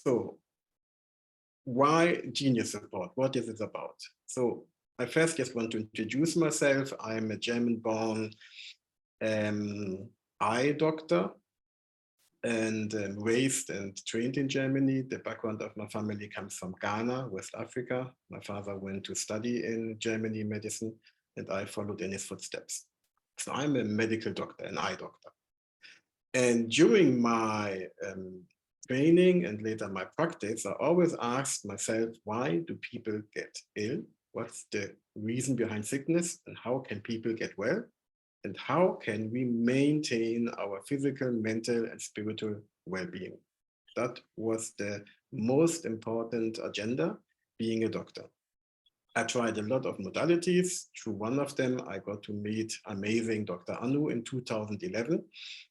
So why GeniusReport? What is it about? So I first just want to introduce myself. I'm a German-born eye doctor and raised and trained in Germany. The background of my family comes from Ghana, West Africa. My father went to study in Germany medicine, and I followed in his footsteps. So I'm a medical doctor, an eye doctor. And during my training and later my practice, I always asked myself, why do people get ill? What's the reason behind sickness, and how can people get well? And how can we maintain our physical, mental, and spiritual well-being? That was the most important agenda, being a doctor. I tried a lot of modalities. Through one of them, I got to meet amazing Dr. Anu in 2011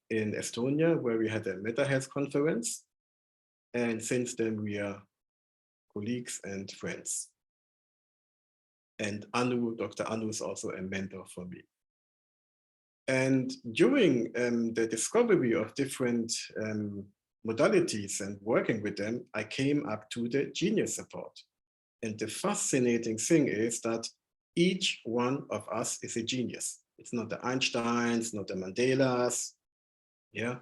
in Estonia, where we had a Mehta Health conference. And since then, we are colleagues and friends. And Anu, Dr. Anu is also a mentor for me. And during the discovery of different modalities and working with them, I came up to the GeniusReport. And the fascinating thing is that each one of us is a genius. It's not the Einsteins, not the Mandelas. Yeah,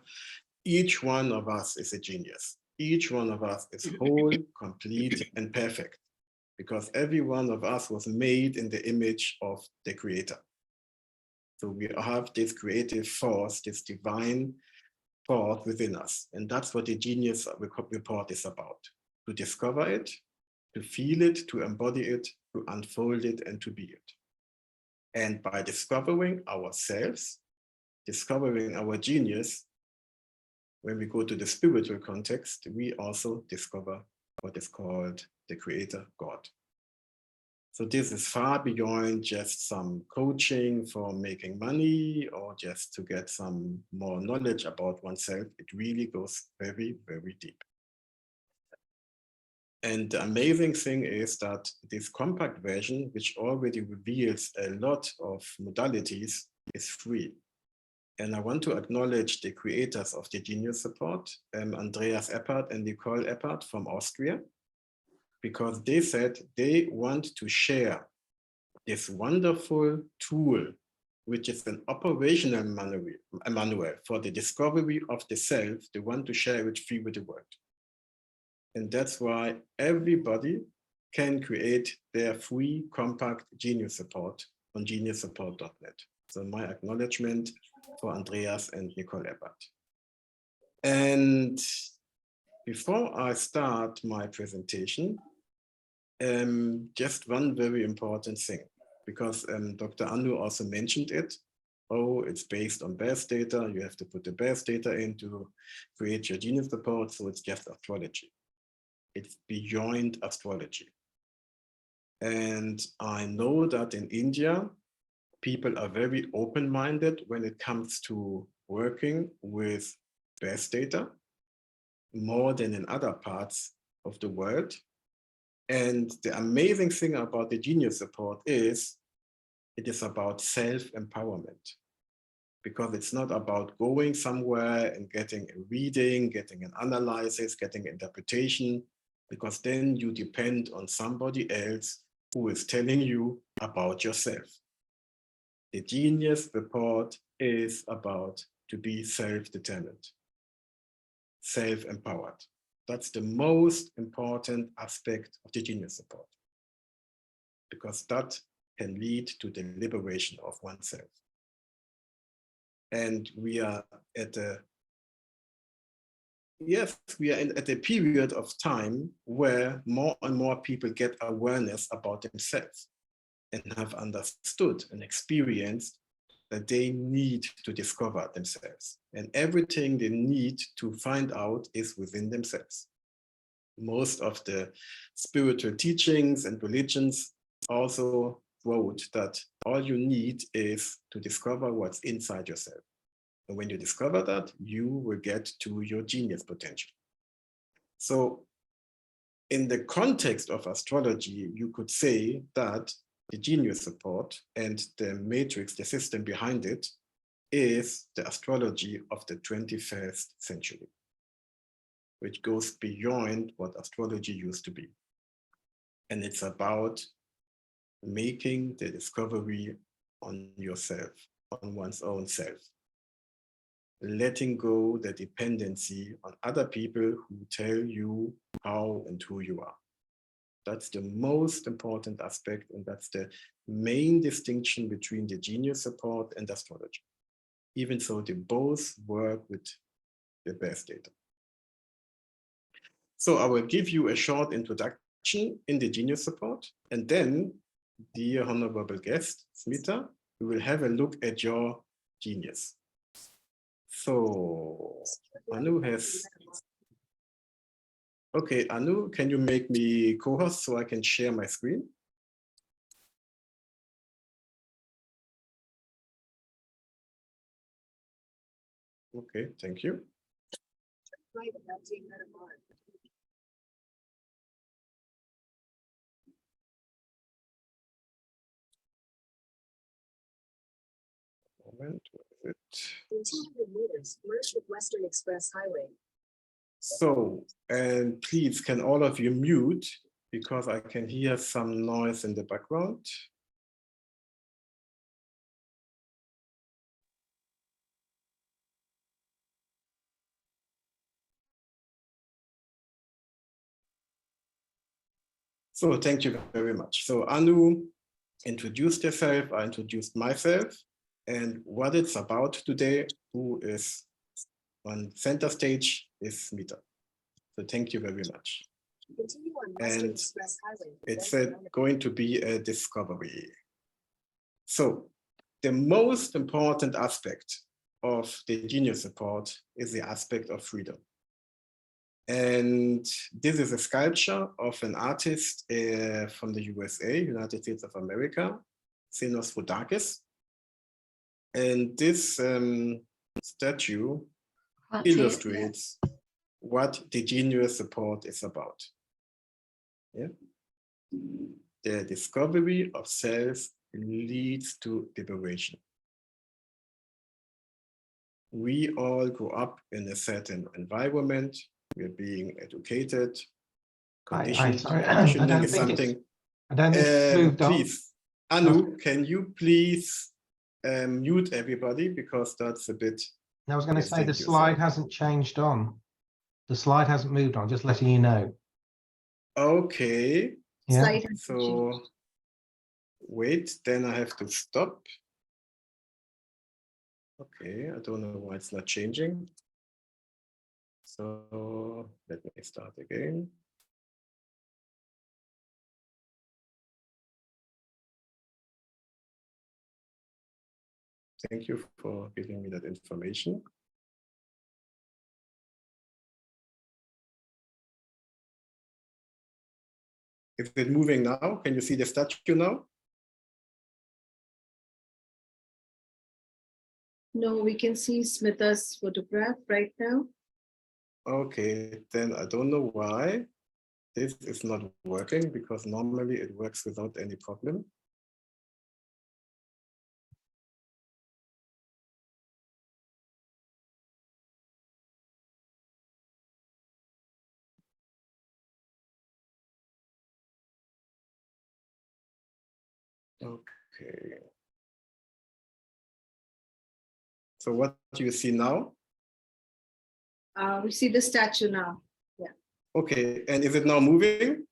each one of us is a genius. Each one of us is whole, complete, and perfect, because every one of us was made in the image of the Creator. So we have this creative force, this divine thought within us. And that's what the Genius Report is about: to discover it, to feel it, to embody it, to unfold it, and to be it. And by discovering ourselves, discovering our genius, when we go to the spiritual context, we also discover what is called the Creator, God. So this is far beyond just some coaching for making money or just to get some more knowledge about oneself. It really goes very, very deep. And the amazing thing is that this compact version, which already reveals a lot of modalities, is free. And I want to acknowledge the creators of the GeniusReport, Andreas Eppert and Nicole Eppert from Austria, because they said they want to share this wonderful tool, which is an operational manual for the discovery of the self. They want to share it free with the world. And that's why everybody can create their free compact GeniusReport on geniusreport.net. So my acknowledgement for Andreas and Nicole Eppert. And before I start my presentation, just one very important thing, because Dr. Anu also mentioned it. Oh, it's based on birth data. You have to put the birth data in to create your GeniusReport. So it's just astrology. It's beyond astrology. And I know that in India, people are very open-minded when it comes to working with birth data, more than in other parts of the world. And the amazing thing about the GeniusReport is it is about self-empowerment, because it's not about going somewhere and getting a reading, getting an analysis, getting interpretation, because then you depend on somebody else who is telling you about yourself. The GeniusReport is about to be self-determined, self-empowered. That's the most important aspect of the GeniusReport, because that can lead to the liberation of oneself. And we are at a, at a period of time where more and more people get awareness about themselves and have understood and experienced that they need to discover themselves. And everything they need to find out is within themselves. Most of the spiritual teachings and religions also quote that all you need is to discover what's inside yourself. And when you discover that, you will get to your genius potential. So in the context of astrology, you could say that the GeniusReport and the matrix, the system behind it, is the astrology of the 21st century. which goes beyond what astrology used to be. And it's about making the discovery on yourself, on one's own self. Letting go the dependency on other people who tell you how and who you are. That's the most important aspect, and that's the main distinction between the Genius Report and astrology. Even so, they both work with the best data. So I will give you a short introduction in the Genius Report, and then, dear honorable guest, Smita, we will have a look at your genius. So Anu has, okay, Anu, can you make me co-host so I can share my screen? Okay, thank you. Moment, where is it? 200 meters, merge with Western Express Highway. So, and please, can all of you mute, because I can hear some noise in the background. So thank you very much. So Anu introduced herself, I introduced myself, and what it's about today, who is on center stage, is Smita. So thank you very much. And it's going to be a discovery. So the most important aspect of the Genius Report is the aspect of freedom. And this is a sculpture of an artist from the USA, United States of America, Zenos Foudakis. And this statue illustrates what the Genius Report is about. Yeah? The discovery of self leads to liberation. We all grow up in a certain environment. We're being educated. Conditioning is something. I don't think it's moved on. Please, Anu, can you please mute everybody, because that's a bit. I was going to say the slide hasn't changed on. The slide hasn't moved on, just letting you know. Okay. Yeah. So wait, then I have to stop. Okay, I don't know why it's not changing. So let me start again. Thank you for giving me that information. Is it moving now? Can you see the statue now? No, we can see Smita's photograph right now. Okay, then I don't know why this is not working, because normally it works without any problem. Okay. So what do you see now? We see the statue now. Yeah. Okay, and is it now moving?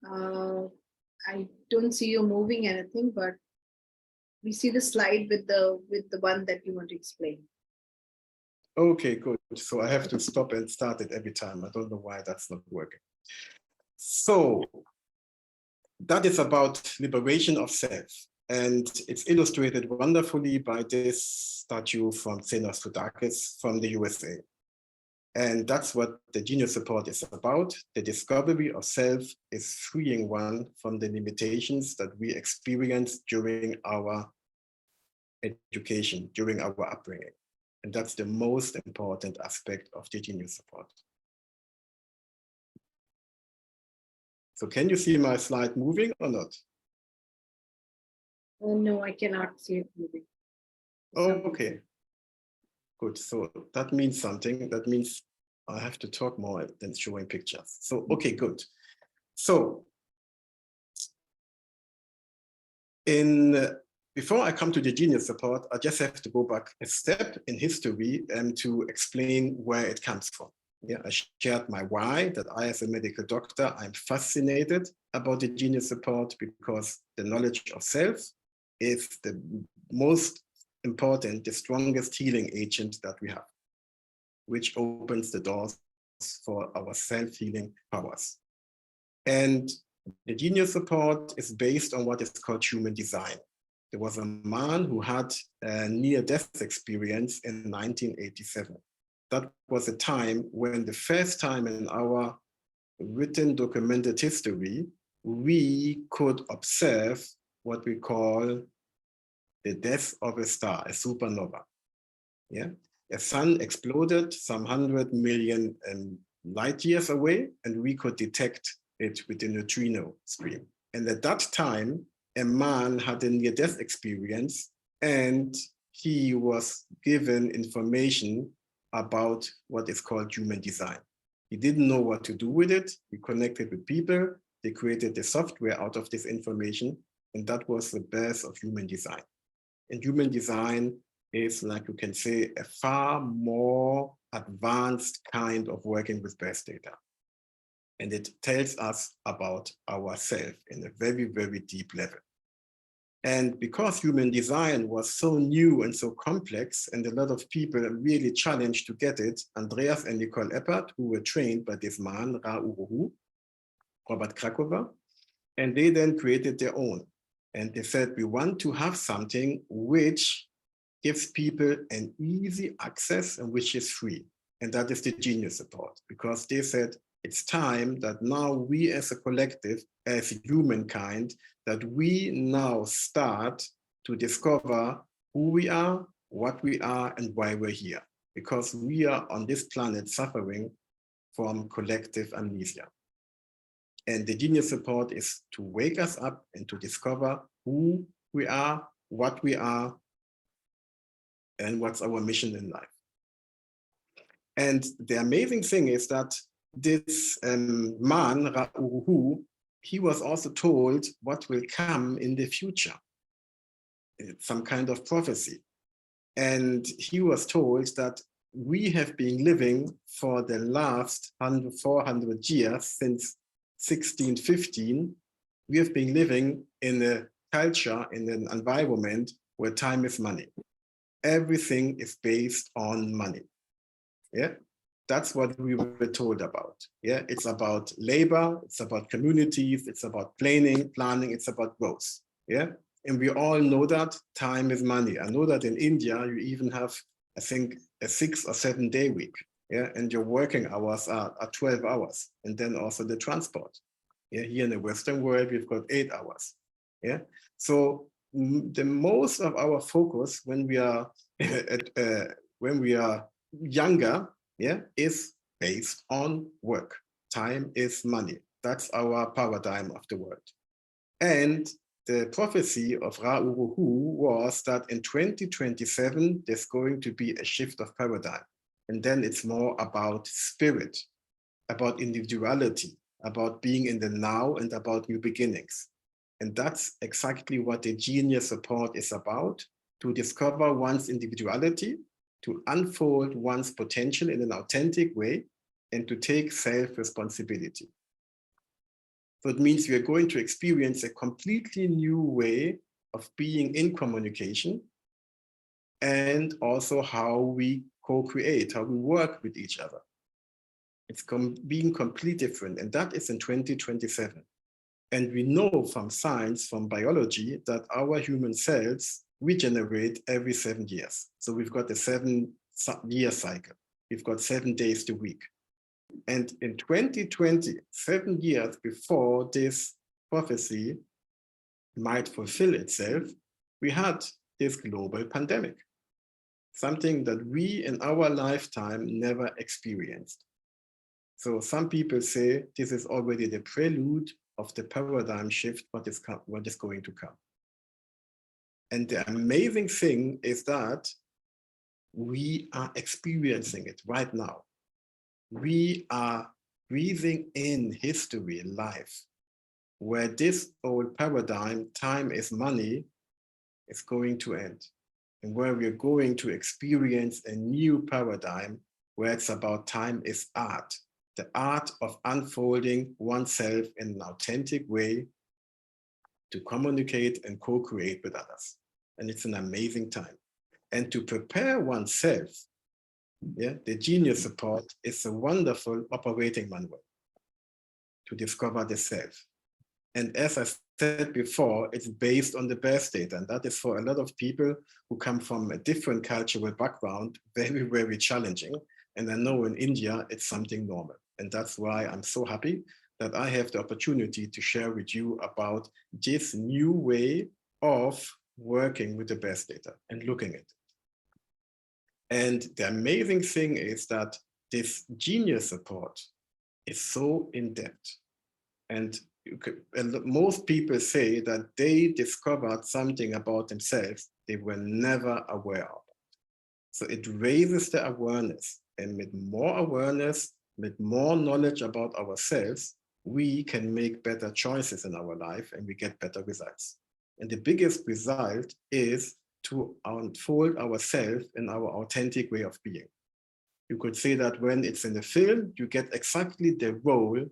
I don't see you moving anything, but we see the slide with the one that you want to explain. Okay, good. So I have to stop and start it every time. I don't know why that's not working. So that is about liberation of self. And it's illustrated wonderfully by this statue from Zenos Foudakis from the USA. And that's what the Genius Report is about. The discovery of self is freeing one from the limitations that we experience during our education, during our upbringing. And that's the most important aspect of the Genius Report. So can you see my slide moving or not? Oh, no, I cannot see it moving. Oh, okay. Good. So that means something. That means I have to talk more than showing pictures. So, okay, good. So, before I come to the Genius Report, I just have to go back a step in history to explain where it comes from. Yeah, I shared my why, that I, as a medical doctor, I'm fascinated about the Genius Report because the knowledge of self is the most important, the strongest healing agent that we have, which opens the doors for our self-healing powers. And the Genius Report is based on what is called human design. There was a man who had a near-death experience in 1987. That was a time when the first time in our written documented history, we could observe what we call the death of a star, a supernova. Yeah, a sun exploded some 100 million light years away, and we could detect it with the neutrino stream. And at that time, a man had a near-death experience, and he was given information about what is called human design. He didn't know what to do with it. He connected with people. They created the software out of this information, and that was the birth of human design. And human design is, like you can say, a far more advanced kind of working with birth data. And it tells us about ourselves in a very, very deep level. And because human design was so new and so complex, and a lot of people really challenged to get it, Andreas and Nicole Eppert, who were trained by this man, Ra Uruhu, Robert Krakower, and they then created their own. And they said, we want to have something which gives people an easy access and which is free. And that is the Genius Report, because they said, it's time that now we as a collective, as humankind, that we now start to discover who we are, what we are, and why we're here. Because we are on this planet suffering from collective amnesia. And the Genius Report is to wake us up and to discover who we are, what we are, and what's our mission in life. And the amazing thing is that this man, Ra Uruhu, he was also told what will come in the future. It's some kind of prophecy. And he was told that we have been living for the last 400 years, since 1615, we have been living in a culture, in an environment where time is money. Everything is based on money. Yeah, that's what we were told about. Yeah, it's about labor, it's about communities, it's about planning, it's about growth. Yeah, and we all know that time is money. I know that in India, you even have, I think, a 6 or 7 day week. Yeah, and your working hours are 12 hours, and then also the transport. Yeah, here in the Western world, we've got 8 hours. Yeah, so the most of our focus when we are younger, yeah, is based on work. Time is money. That's our paradigm of the world. And the prophecy of Ra Uruhu was that in 2027, there's going to be a shift of paradigm. And then it's more about spirit, about individuality, about being in the now, and about new beginnings. And that's exactly what the Genius Report is about, to discover one's individuality, to unfold one's potential in an authentic way, and to take self-responsibility. So it means we are going to experience a completely new way of being in communication, and also how we co-create, how we work with each other. It's being completely different, and that is in 2027. And we know from science, from biology, that our human cells regenerate every 7 years. So we've got a 7-year cycle. We've got 7 days a week. And in 2020, 7 years before this prophecy might fulfill itself, we had this global pandemic, something that we in our lifetime never experienced. So some people say this is already the prelude of the paradigm shift, what is going to come. And the amazing thing is that we are experiencing it right now. we are breathing in history, life, where this old paradigm, time is money, is going to end. And where we're going to experience a new paradigm where it's about time is art, the art of unfolding oneself in an authentic way to communicate and co-create with others. And it's an amazing time. And to prepare oneself, yeah, the GeniusReport is a wonderful operating manual to discover the self. And as I said before, it's based on the birth data. And that is for a lot of people who come from a different cultural background, very, very challenging. And I know in India, it's something normal. And that's why I'm so happy that I have the opportunity to share with you about this new way of working with the birth data and looking at it. And the amazing thing is that this GeniusReport is so in-depth. And most people say that they discovered something about themselves they were never aware of. So it raises the awareness. And with more awareness, with more knowledge about ourselves, we can make better choices in our life and we get better results. And the biggest result is to unfold ourselves in our authentic way of being. You could say that when it's in the film, you get exactly the role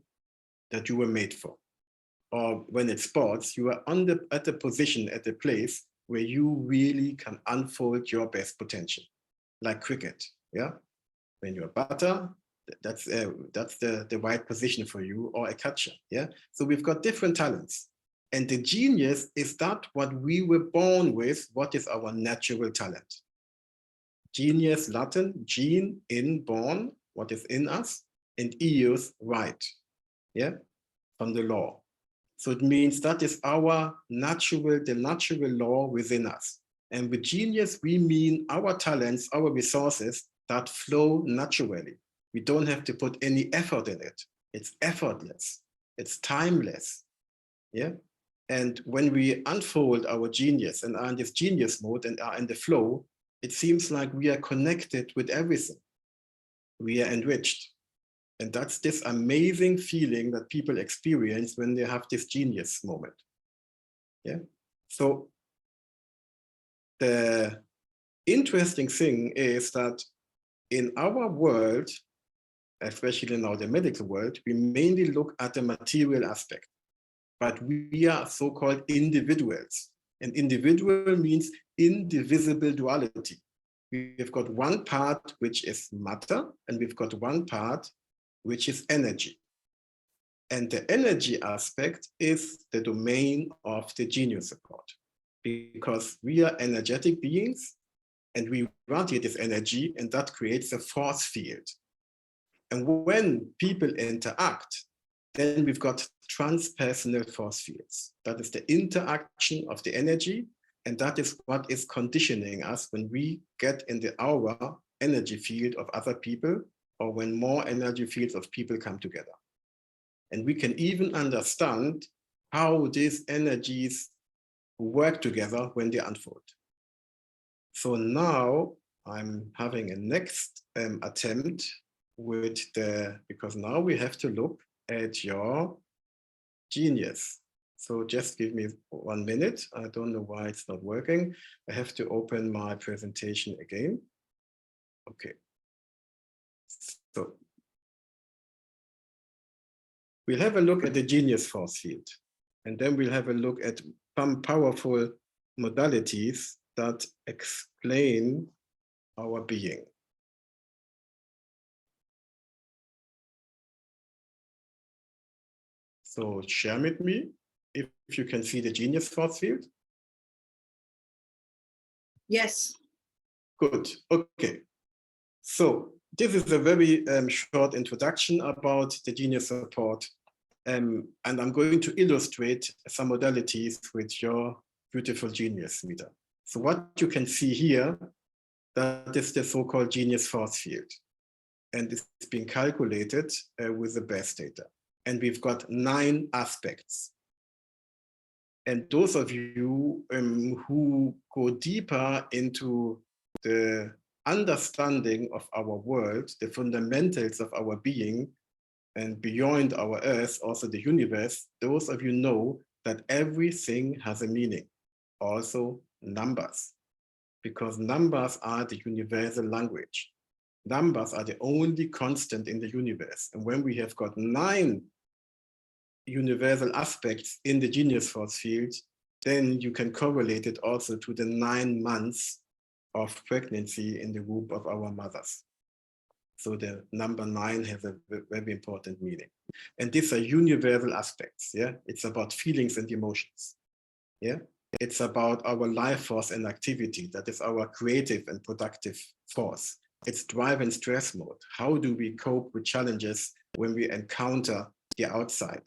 that you were made for. Or when it's sports, you are at the position, at the place where you really can unfold your best potential, like cricket, yeah? When you're a batter, that's the right position for you, or a catcher, yeah? So we've got different talents. And the genius is that what we were born with, what is our natural talent. Genius, Latin, gene, inborn, what is in us, and eos, right, yeah, from the law. So it means that is our natural, the natural law within us. And with genius, we mean our talents, our resources that flow naturally. We don't have to put any effort in it. It's effortless. It's timeless. Yeah. And when we unfold our genius and are in this genius mode and are in the flow, it seems like we are connected with everything. We are enriched. And that's this amazing feeling that people experience when they have this genius moment. Yeah. So the interesting thing is that in our world, especially now the medical world, we mainly look at the material aspect, but we are so-called individuals. And individual means indivisible duality. We've got one part which is matter, and we've got one part which is energy. And the energy aspect is the domain of the GeniusReport, because we are energetic beings and we radiate this energy, and that creates a force field. And when people interact, then we've got transpersonal force fields. That is the interaction of the energy, and that is what is conditioning us when we get in the aura energy field of other people, or when more energy fields of people come together. And we can even understand how these energies work together when they unfold. So now I'm having a next attempt with because now we have to look at your genius. So just give me 1 minute. I don't know why it's not working. I have to open my presentation again. Okay. So we'll have a look at the genius force field, and then we'll have a look at some powerful modalities that explain our being. So share with me if you can see the genius force field. Yes. Good. Okay. So this is a very short introduction about the GeniusReport. And I'm going to illustrate some modalities with your beautiful genius meter. So what you can see here, that is the so-called genius force field. And it's being calculated with the best data. And we've got 9 aspects. And those of you who go deeper into the understanding of our world, the fundamentals of our being, and beyond our earth, also the universe, those of you know that everything has a meaning, also numbers, because numbers are the universal language. Numbers are the only constant in the universe. And when we have got 9 universal aspects in the genius force field, then you can correlate it also to the 9 months of pregnancy in the womb of our mothers. So the number 9 has a very important meaning. And these are universal aspects. Yeah, it's about feelings and emotions. Yeah, it's about our life force and activity. That is our creative and productive force. It's drive and stress mode. How do we cope with challenges when we encounter the outside?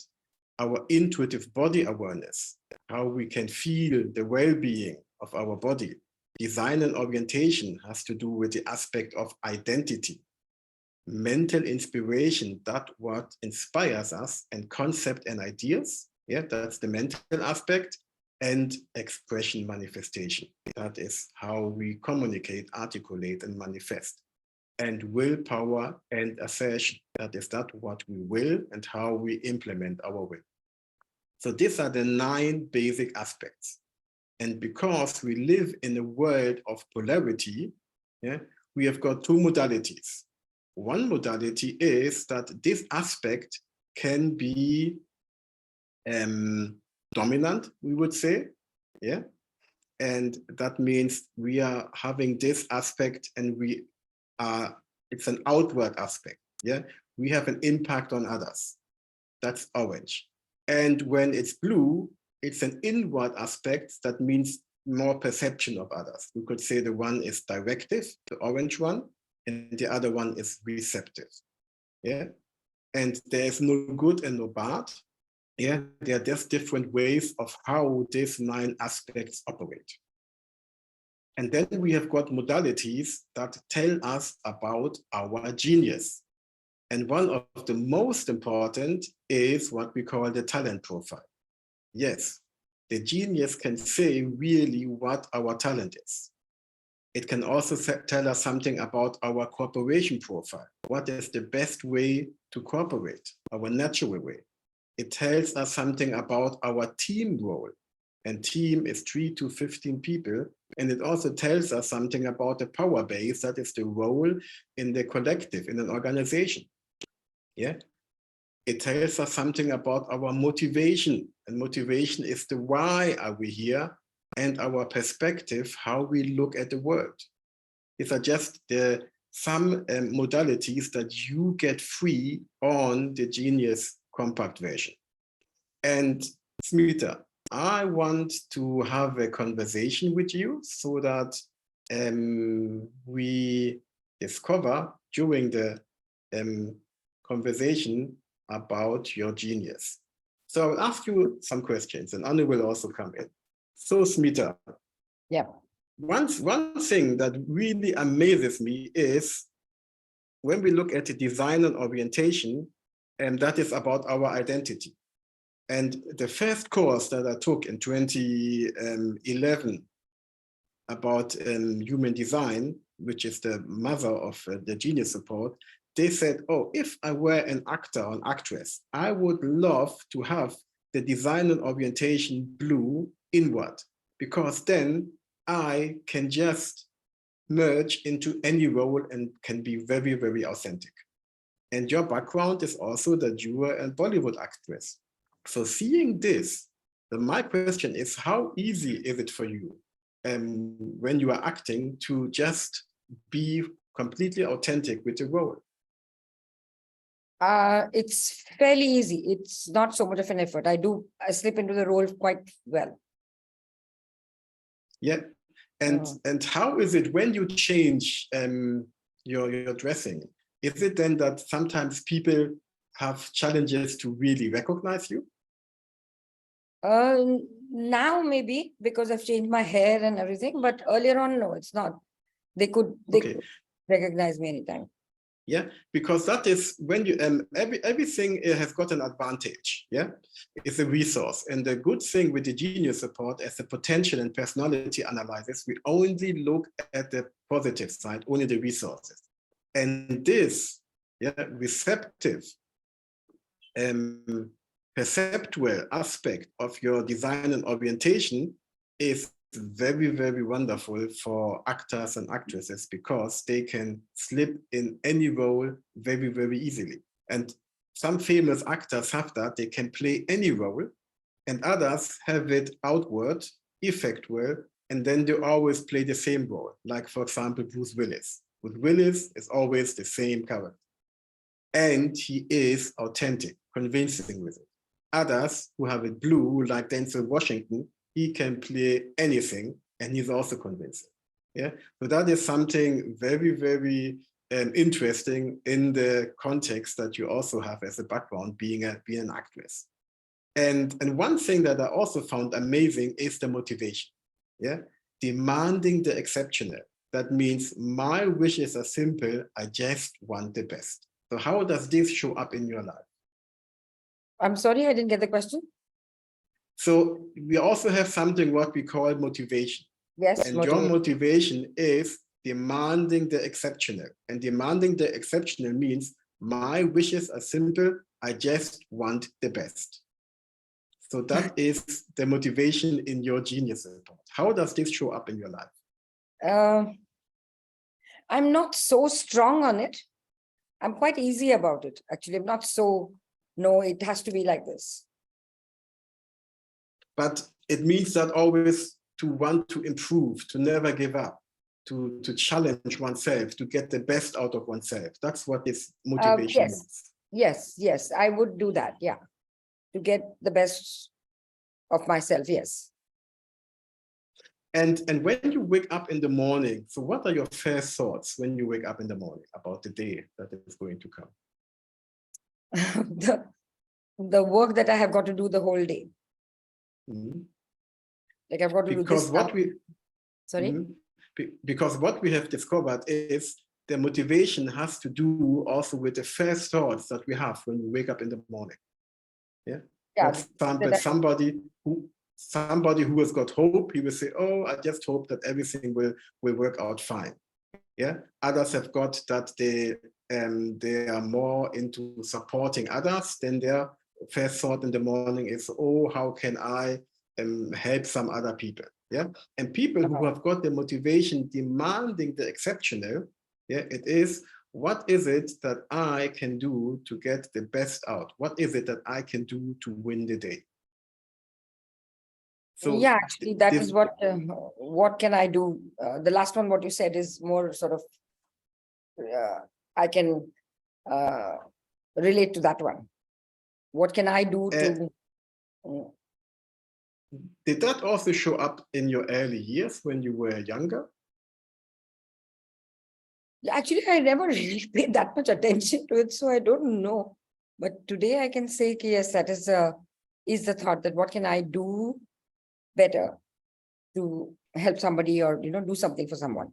Our intuitive body awareness, how we can feel the well-being of our body. Design and orientation has to do with the aspect of identity. Mental inspiration, that what inspires us, and concept and ideas. Yeah, that's the mental aspect. And expression manifestation. That is how we communicate, articulate, and manifest. And willpower and assertion. That is what we will and how we implement our will. So these are the 9 basic aspects. And because we live in a world of polarity, yeah, we have got 2 modalities. One modality is that this aspect can be dominant, we would say, yeah? And that means we are having this aspect and it's an outward aspect, yeah? We have an impact on others. That's orange. And when it's blue, it's an inward aspect. That means more perception of others. We could say the one is directive, the orange one, and the other one is receptive. Yeah. And there's no good and no bad. Yeah. There are just different ways of how these 9 aspects operate. And then we have got modalities that tell us about our genius. And one of the most important is what we call the talent profile. Yes, the genius can say really what our talent is. It can also tell us something about our cooperation profile. What is the best way to cooperate, our natural way? It tells us something about our team role. And team is 3 to 15 people. And it also tells us something about the power base, that is the role in the collective, in an organization. Yeah, it tells us something about our motivation, and motivation is the why are we here, and our perspective, how we look at the world. These are just some modalities that you get free on the Genius Compact version. And Smita, I want to have a conversation with you so that we discover during the conversation about your genius. So I'll ask you some questions, and Anu will also come in. So Smita, yeah, one thing that really amazes me is when we look at the design and orientation, and that is about our identity. And the first course that I took in 2011 about human design, which is the mother of the GeniusReport, they said, oh, if I were an actor or an actress, I would love to have the design and orientation blue inward, because then I can just merge into any role and can be very, very authentic. And your background is also that you were a Bollywood actress. So seeing this, my question is, how easy is it for you when you are acting to just be completely authentic with the role? It's fairly easy. It's not so much of an effort. I slip into the role quite well. Yeah. And how is it when you change your dressing? Is it then that sometimes people have challenges to really recognize you? Now maybe, because I've changed my hair and everything, but earlier on, no, it's not. They could recognize me anytime. Yeah, because that is when you everything has got an advantage. Yeah, it's a resource, and the good thing with the Genius Report as a potential and personality analysis, we only look at the positive side, only the resources, and this receptive, perceptual aspect of your design and orientation is very, very wonderful for actors and actresses because they can slip in any role very, very easily. And some famous actors have that, they can play any role, and others have it outward, effectual, and then they always play the same role. Like, for example, Bruce Willis. With Willis, it's always the same character. And he is authentic, convincing with it. Others who have it blue, like Denzel Washington, he can play anything, and he's also convincing. Yeah, so that is something very, very interesting in the context that you also have as a background, being an actress. And one thing that I also found amazing is the motivation. Yeah, demanding the exceptional. That means my wishes are simple. I just want the best. So how does this show up in your life? I'm sorry, I didn't get the question. So we also have something what we call motivation. Yes, and your motivation is demanding the exceptional. And demanding the exceptional means my wishes are simple. I just want the best. So that is the motivation in your Genius Report. How does this show up in your life? I'm not so strong on it. I'm quite easy about it. Actually, I'm not so, no, it has to be like this. But it means that always to want to improve, to never give up, to challenge oneself, to get the best out of oneself. That's what this motivation means. Yes, I would do that, yeah. To get the best of myself, yes. And when you wake up in the morning, so what are your first thoughts when you wake up in the morning about the day that is going to come? the work that I have got to do the whole day. Mm-hmm. Like I've got to because do this. What we, sorry? Mm-hmm. Because what we have discovered is the motivation has to do also with the first thoughts that we have when we wake up in the morning. Yeah. For example, somebody who has got hope, he will say, oh, I just hope that everything will work out fine. Yeah. Others have got that they are more into supporting others. Then their first thought in the morning is, oh, how can I help some other people? Yeah. And people who have got the motivation demanding the exceptional, yeah, it is, what is it that I can do to get the best out? What is it that I can do to win the day? So yeah, actually, that is what can I do? The last one, what you said is more sort of, I can relate to that one. What can I do to? Did that also show up in your early years when you were younger? Actually, I never really paid that much attention to it, so I don't know. But today I can say, yes, that is the thought that what can I do better to help somebody or do something for someone.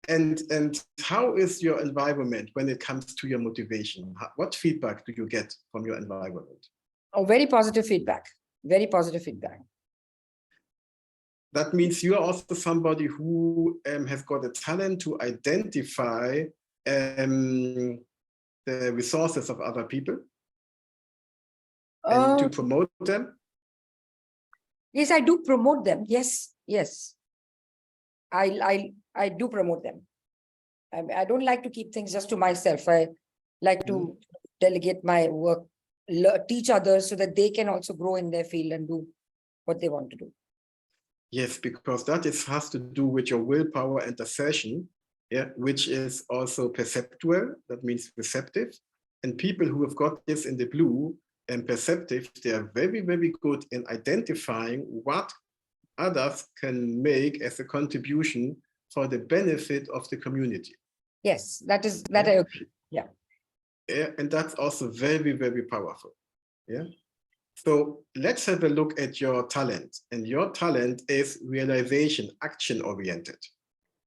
And how is your environment when it comes to your motivation? What feedback do you get from your environment? Oh, very positive feedback. Very positive feedback. That means you are also somebody who has got a talent to identify the resources of other people and to promote them. Yes, I do promote them. Yes. I do promote them. I don't like to keep things just to myself. I like to delegate my work, teach others so that they can also grow in their field and do what they want to do. Yes, because that has to do with your willpower and assertion, yeah, which is also perceptual. That means receptive. And people who have got this in the blue and perceptive, they are very, very good in identifying what others can make as a contribution for the benefit of the community. Yes, that I agree. Yeah. And that's also very, very powerful. Yeah. So let's have a look at your talent. And your talent is realization, action-oriented.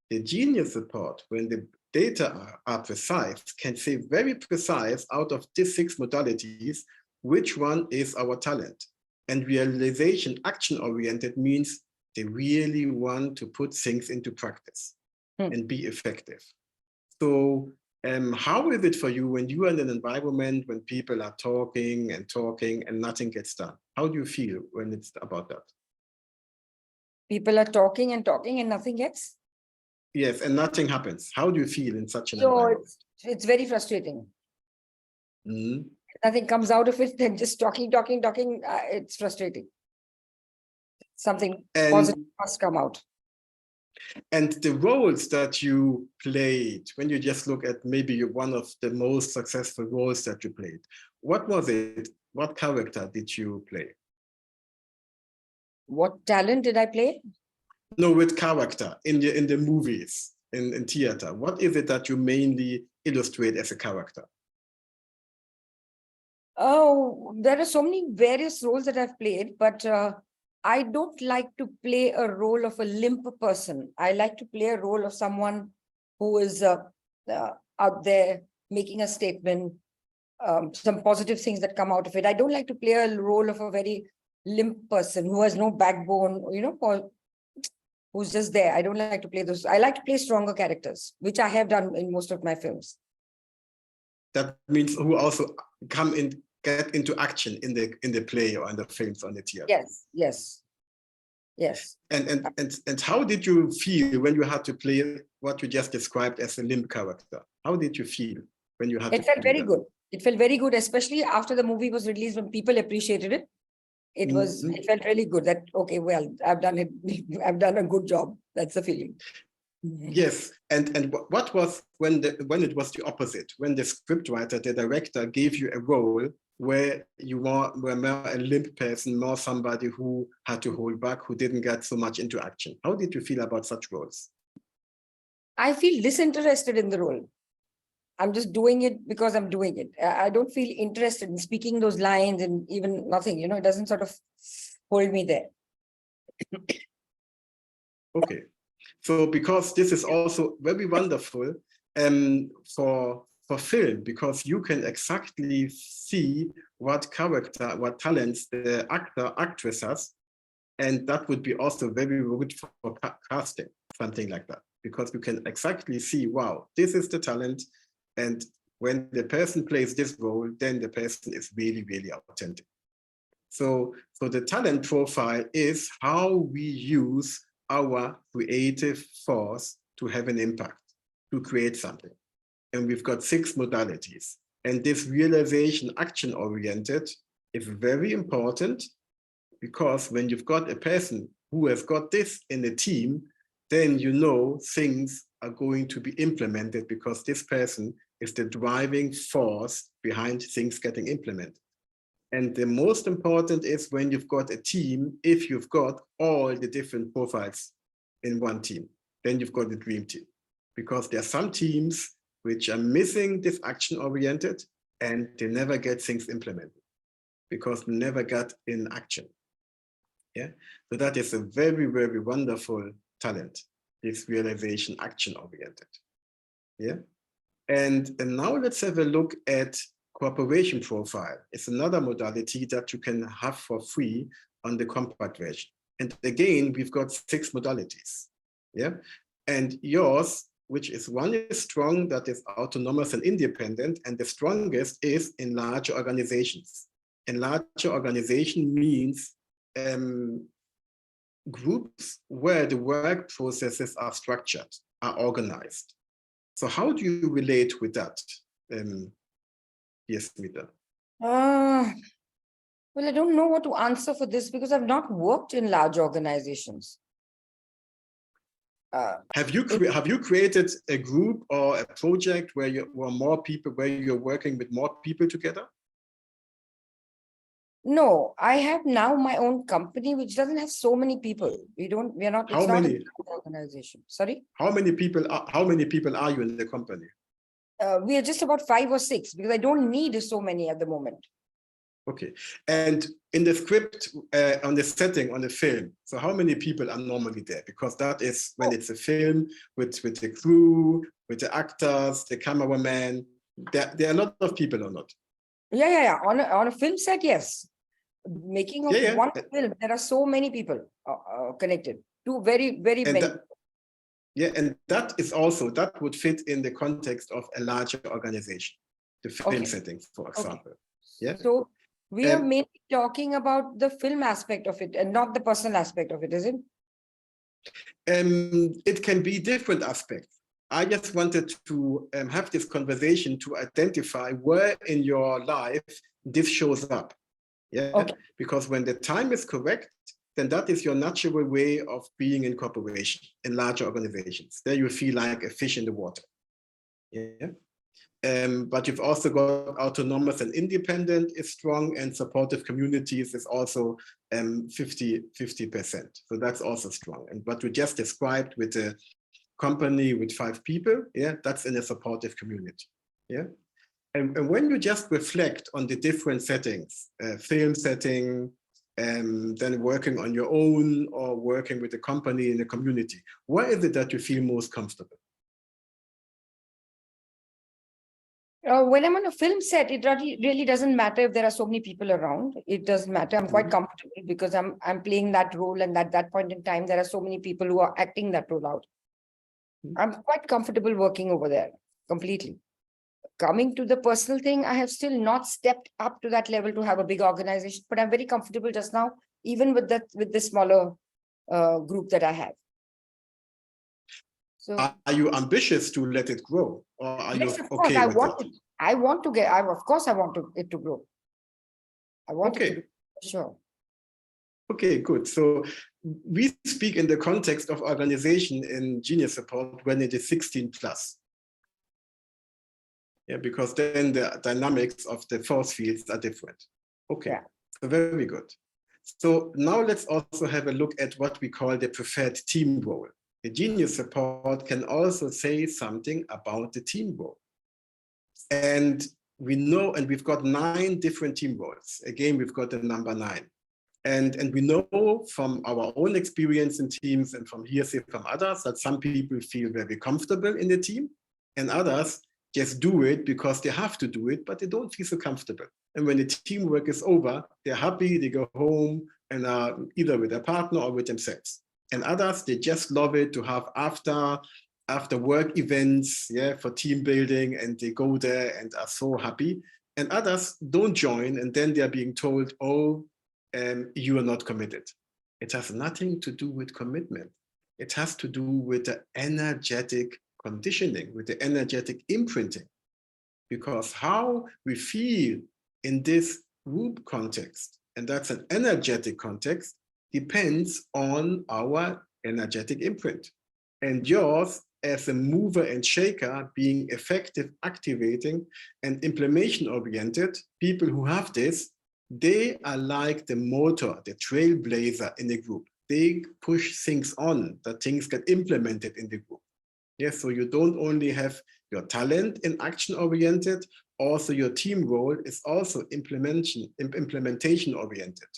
The Genius Report, when data are precise, can say very precise out of these 6 modalities, which one is our talent. And realization, action-oriented means they really want to put things into practice and be effective. So how is it for you when you are in an environment when people are talking and talking and nothing gets done? How do you feel when it's about that? People are talking and talking and nothing gets? Yes, and nothing happens. How do you feel in such an So environment? it's very frustrating. Mm. Nothing comes out of it, then just talking. It's frustrating. Something positive must come out. And the roles that you played, when you just look at maybe one of the most successful roles that you played, what was it? What character did you play? What talent did I play? No, with character in the movies, in theater. What is it that you mainly illustrate as a character? Oh, there are so many various roles that I've played, but I don't like to play a role of a limp person. I like to play a role of someone who is out there making a statement, some positive things that come out of it. I don't like to play a role of a very limp person who has no backbone, who's just there. I don't like to play those. I like to play stronger characters, which I have done in most of my films. That means who also get into action in the play or in the films or in the theater. Yes. And how did you feel when you had to play what you just described as a limp character? How did you feel when you had to? It felt very good. It felt very good, especially after the movie was released, when people appreciated it. It felt really good that, okay, well, I've done it. I've done a good job. That's the feeling. Yes, and what was when it was the opposite, when the scriptwriter, the director, gave you a role where you were more a limp person, more somebody who had to hold back, who didn't get so much into action? How did you feel about such roles? I feel disinterested in the role. I'm just doing it because I'm doing it. I don't feel interested in speaking those lines and even nothing, it doesn't sort of hold me there. Okay. So because this is also very wonderful for film, because you can exactly see what character, what talents the actor, actress has, and that would be also very good for casting, something like that, because you can exactly see, wow, this is the talent, and when the person plays this role, then the person is really, really authentic. So the talent profile is how we use our creative force to have an impact, to create something. And we've got 6 modalities. And this realization, action-oriented, is very important, because when you've got a person who has got this in a team, then things are going to be implemented, because this person is the driving force behind things getting implemented. And the most important is when you've got a team, if you've got all the different profiles in one team, then you've got a dream team. Because there are some teams which are missing this action-oriented, and they never get things implemented because they never got in action. Yeah, so that is a very, very wonderful talent, this realization, action-oriented. Yeah, and now let's have a look at cooperation profile. It's another modality that you can have for free on the compact version. And again, we've got 6 modalities. Yeah, and yours, which is one is strong, that is autonomous and independent, and the strongest is in larger organizations. And larger organization means groups where the work processes are structured, are organized. So how do you relate with that? Yes, Smita. Well, I don't know what to answer for this, because I've not worked in large organizations. Have you created a group or a project where more people, where you're working with more people together? No, I have now my own company, which doesn't have so many people. We're not. How many? Not an organization. Sorry. How many people are you in the company? We are just about 5 or 6, because I don't need so many at the moment. Okay, and in the script, on the setting, on the film, so how many people are normally there? Because that is when it's a film with the crew, with the actors, the cameraman. There are a lot of people or not? Yeah. On a film set, yes. Making of Yeah. one film, there are so many people connected. Two very many. And that would fit in the context of a larger organization, the film settings, for example. Yeah. So we are mainly talking about the film aspect of it and not the personal aspect of it, is it? It can be different aspects. I just wanted to have this conversation to identify where in your life this shows up. Yeah, because when the time is correct, then that is your natural way of being in cooperation in larger organizations. There you feel like a fish in the water. Yeah. But you've also got autonomous and independent is strong, and supportive communities is also 50%. So that's also strong. And what we just described with a company with 5 people, yeah, that's in a supportive community. Yeah. And when you just reflect on the different settings, film setting, then working on your own or working with a company in a community, where is it that you feel most comfortable? When I'm on a film set, it really doesn't matter if there are so many people around. It doesn't matter. I'm quite comfortable because I'm playing that role, and at that point in time, there are so many people who are acting that role out. I'm quite comfortable working over there completely. Coming to the personal thing, I have still not stepped up to that level to have a big organization, but I'm very comfortable just now, even with the smaller group that I have. So, are you ambitious to let it grow, or are yes, you of course, okay I with want it? it. Of course, I want it to grow. I want it to grow, sure. Okay, good. So we speak in the context of organization in GeniusReport when it is 16 plus. Yeah, because then the dynamics of the force fields are different. Okay, so very good. So now let's also have a look at what we call the preferred team role. The GeniusReport can also say something about the team role. And we know, and we've got 9 different team roles. Again, we've got the number 9. And we know from our own experience in teams and from hearsay from others that some people feel very comfortable in the team, and others just do it because they have to do it, but they don't feel so comfortable. And when the teamwork is over, they're happy, they go home and are either with their partner or with themselves. And others, they just love it to have after work events, yeah, for team building, and they go there and are so happy. And others don't join, and then they're being told, oh, you are not committed. It has nothing to do with commitment. It has to do with the energetic conditioning, with the energetic imprinting. Because how we feel in this group context, and that's an energetic context, depends on our energetic imprint. And yours, as a mover and shaker, being effective, activating, and implementation oriented, people who have this, they are like the motor, the trailblazer in the group. They push things on, that things get implemented in the group. Yes, so you don't only have your talent in action oriented, also your team role is also implementation oriented.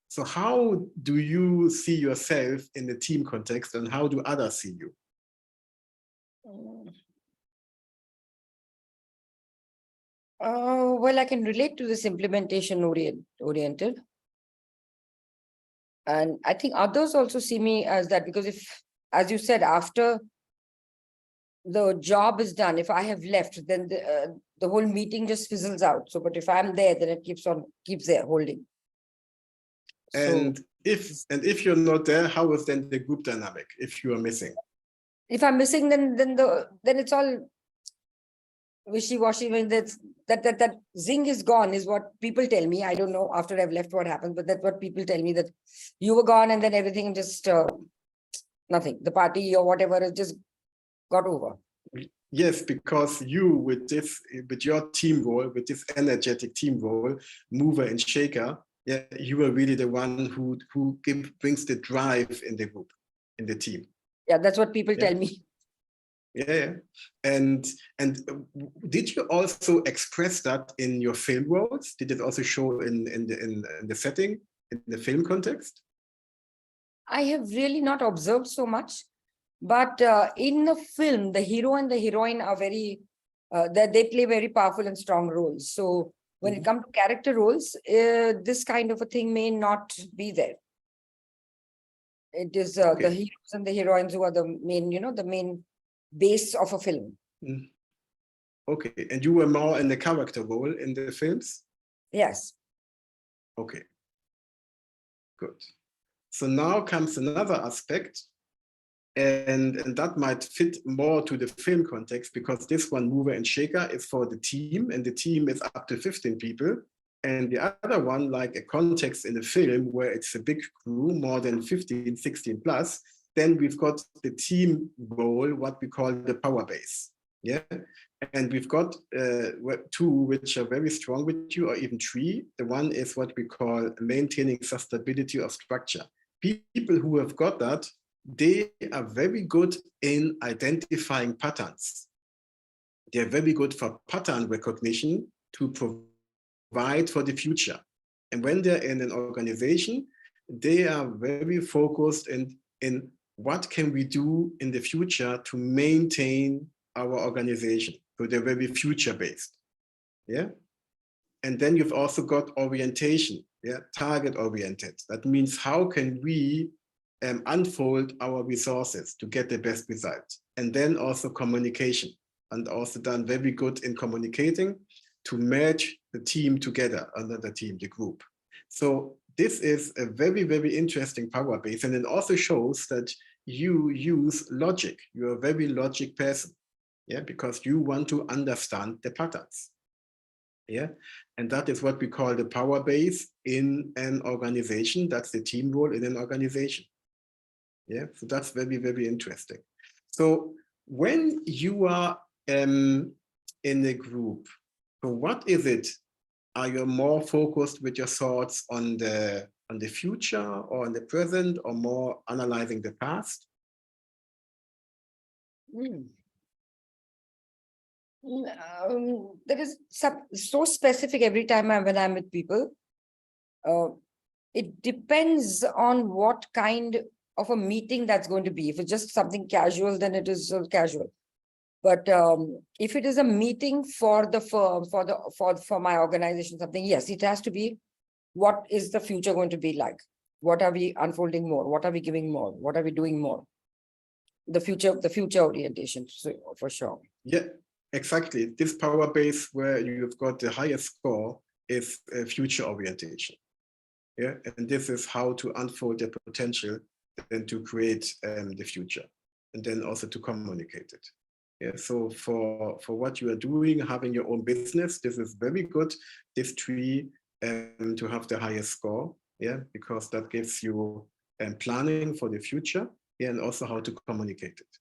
So how do you see yourself in the team context, and how do others see you? Well, I can relate to this implementation oriented. And I think others also see me as that, because if, as you said, after the job is done, if I have left, then the whole meeting just fizzles out. So, but if I'm there, then it keeps there holding. And if you're not there, how is then the group dynamic if you are missing? If I'm missing, then it's all wishy-washy. I mean, that zing is gone is what people tell me. I don't know after I've left what happens, but that's what people tell me, that you were gone and then everything just nothing. The party or whatever has just got over. Yes, because you with your team role, with this energetic team role, mover and shaker, yeah, you are really the one who brings the drive in the group, in the team. Yeah, that's what people tell me. Yeah, and did you also express that in your film roles? Did it also show in the setting, in the film context? I have really not observed so much, But in the film, the hero and the heroine are very, they play very powerful and strong roles. So when it comes to character roles, this kind of a thing may not be there. It is the heroes and the heroines who are the main, the main base of a film. Okay, and you were more in the character role in the films? Yes. Okay, good. So now comes another aspect, and that might fit more to the film context, because this one, Mover and Shaker, is for the team, and the team is up to 15 people. And the other one, like a context in a film where it's a big crew, more than 15, 16 plus, then we've got the team role, what we call the power base. Yeah. And we've got two which are very strong with you, or even three. The one is what we call maintaining sustainability of structure. People who have got that, they are very good in identifying patterns. They're very good for pattern recognition to provide for the future. And when they're in an organization, they are very focused in what can we do in the future to maintain our organization. So they're very future-based. Yeah. And then you've also got orientation, yeah, target-oriented. That means how can we unfold our resources to get the best result? And then also communication, and also done very good in communicating to merge the team together under the team, the group. So this is a very, very interesting power base. And it also shows that you use logic. You're a very logic person, yeah, because you want to understand the patterns. Yeah, and that is what we call the power base in an organization. That's the team role in an organization. Yeah, so that's very, very interesting. So when you are in a group, so what is it? Are you more focused with your thoughts on the future or on the present, or more analyzing the past? That is so specific every time when I'm with people. It depends on what kind of a meeting that's going to be. If it's just something casual, then it is casual. But if it is a meeting for the firm, for my organization, something, yes, it has to be, what is the future going to be like? What are we unfolding more? What are we giving more? What are we doing more? The future orientation, so for sure. Yeah, exactly. This power base where you've got the highest score is future orientation. Yeah, and this is how to unfold the potential and to create the future, and then also to communicate it. Yeah, so for what you are doing, having your own business, this is very good, this tree, to have the highest score. Yeah, because that gives you planning for the future, yeah, and also how to communicate it.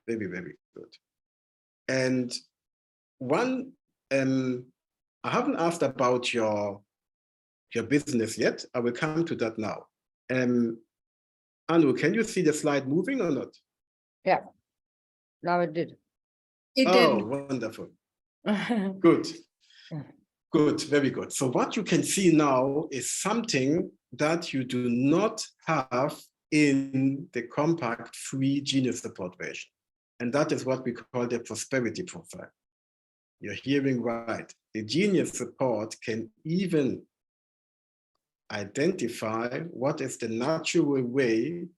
Very, very good. And one, I haven't asked about your business yet. I will come to that now. Anu, can you see the slide moving or not? Yeah, now it did. It Oh, did. wonderful. Good. Good, very good. So what you can see now is something that you do not have in the compact free GeniusReport version. And that is what we call the prosperity profile. You're hearing right. The GeniusReport can even identify what is the natural way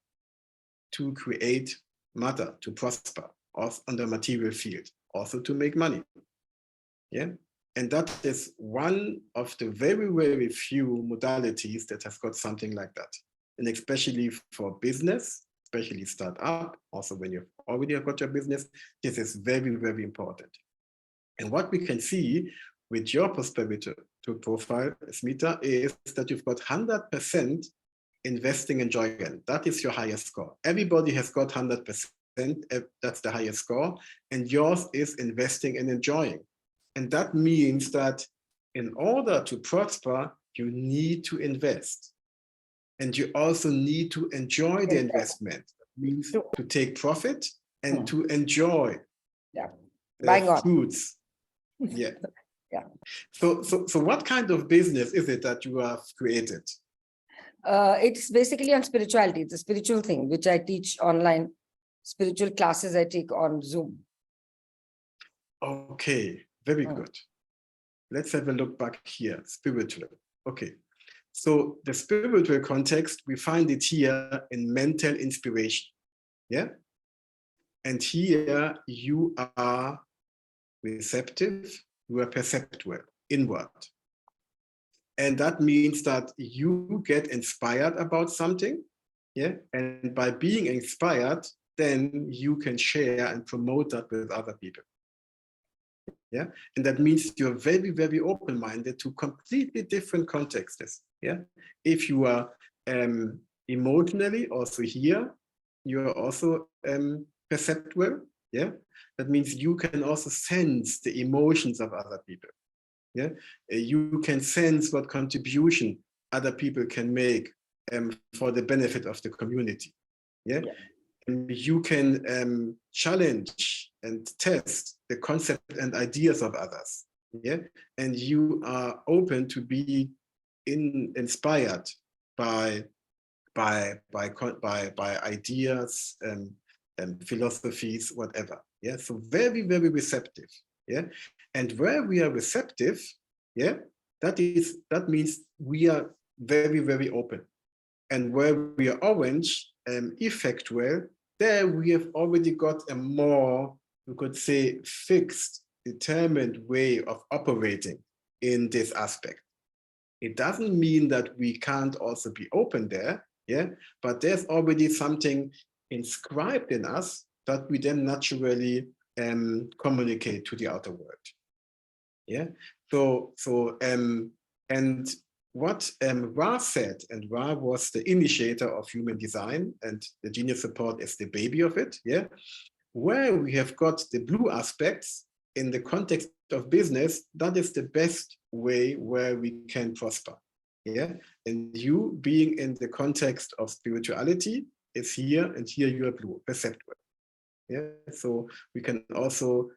to create matter, to prosper, also on the material field, also to make money. Yeah. And that is one of the very, very few modalities that has got something like that. And especially for business, especially startup, also when you've already got your business, this is very, very important. And what we can see with your prosperity profile, Smita, is that you've got 100% investing and enjoying. That is your highest score. Everybody has got 100%. That's the highest score. And yours is investing and enjoying. And that means that in order to prosper, you need to invest. And you also need to enjoy the investment. That means to take profit and to enjoy the fruits. Yeah. Yeah. So what kind of business is it that you have created? It's basically on spirituality. It's a spiritual thing, which I teach online spiritual classes I take on Zoom. Okay, very good. Let's have a look back here, spiritual. Okay, so the spiritual context, we find it here in mental inspiration, yeah? And here you are receptive, you are perceptual, inward. And that means that you get inspired about something, yeah? And by being inspired, then you can share and promote that with other people. Yeah, and that means you're very, very open-minded to completely different contexts. Yeah, if you are emotionally also here, you are also perceptual. Yeah, that means you can also sense the emotions of other people. Yeah, you can sense what contribution other people can make for the benefit of the community. Yeah. And you can challenge and test the concept and ideas of others, yeah, and you are open to be inspired by ideas and philosophies, whatever. Yeah, so very, very receptive. Yeah, and where we are receptive, yeah, that means we are very, very open. And where we are orange, effectual, there we have already got a more, we could say, fixed, determined way of operating in this aspect. It doesn't mean that we can't also be open there, yeah, but there's already something inscribed in us that we then naturally communicate to the outer world. Yeah, and what Ra said, and Ra was the initiator of human design, and the GeniusReport is the baby of it, yeah, where we have got the blue aspects in the context of business, that is the best way where we can prosper, yeah, and you being in the context of spirituality is here, and here you are blue, perceptual. Yeah, so we can also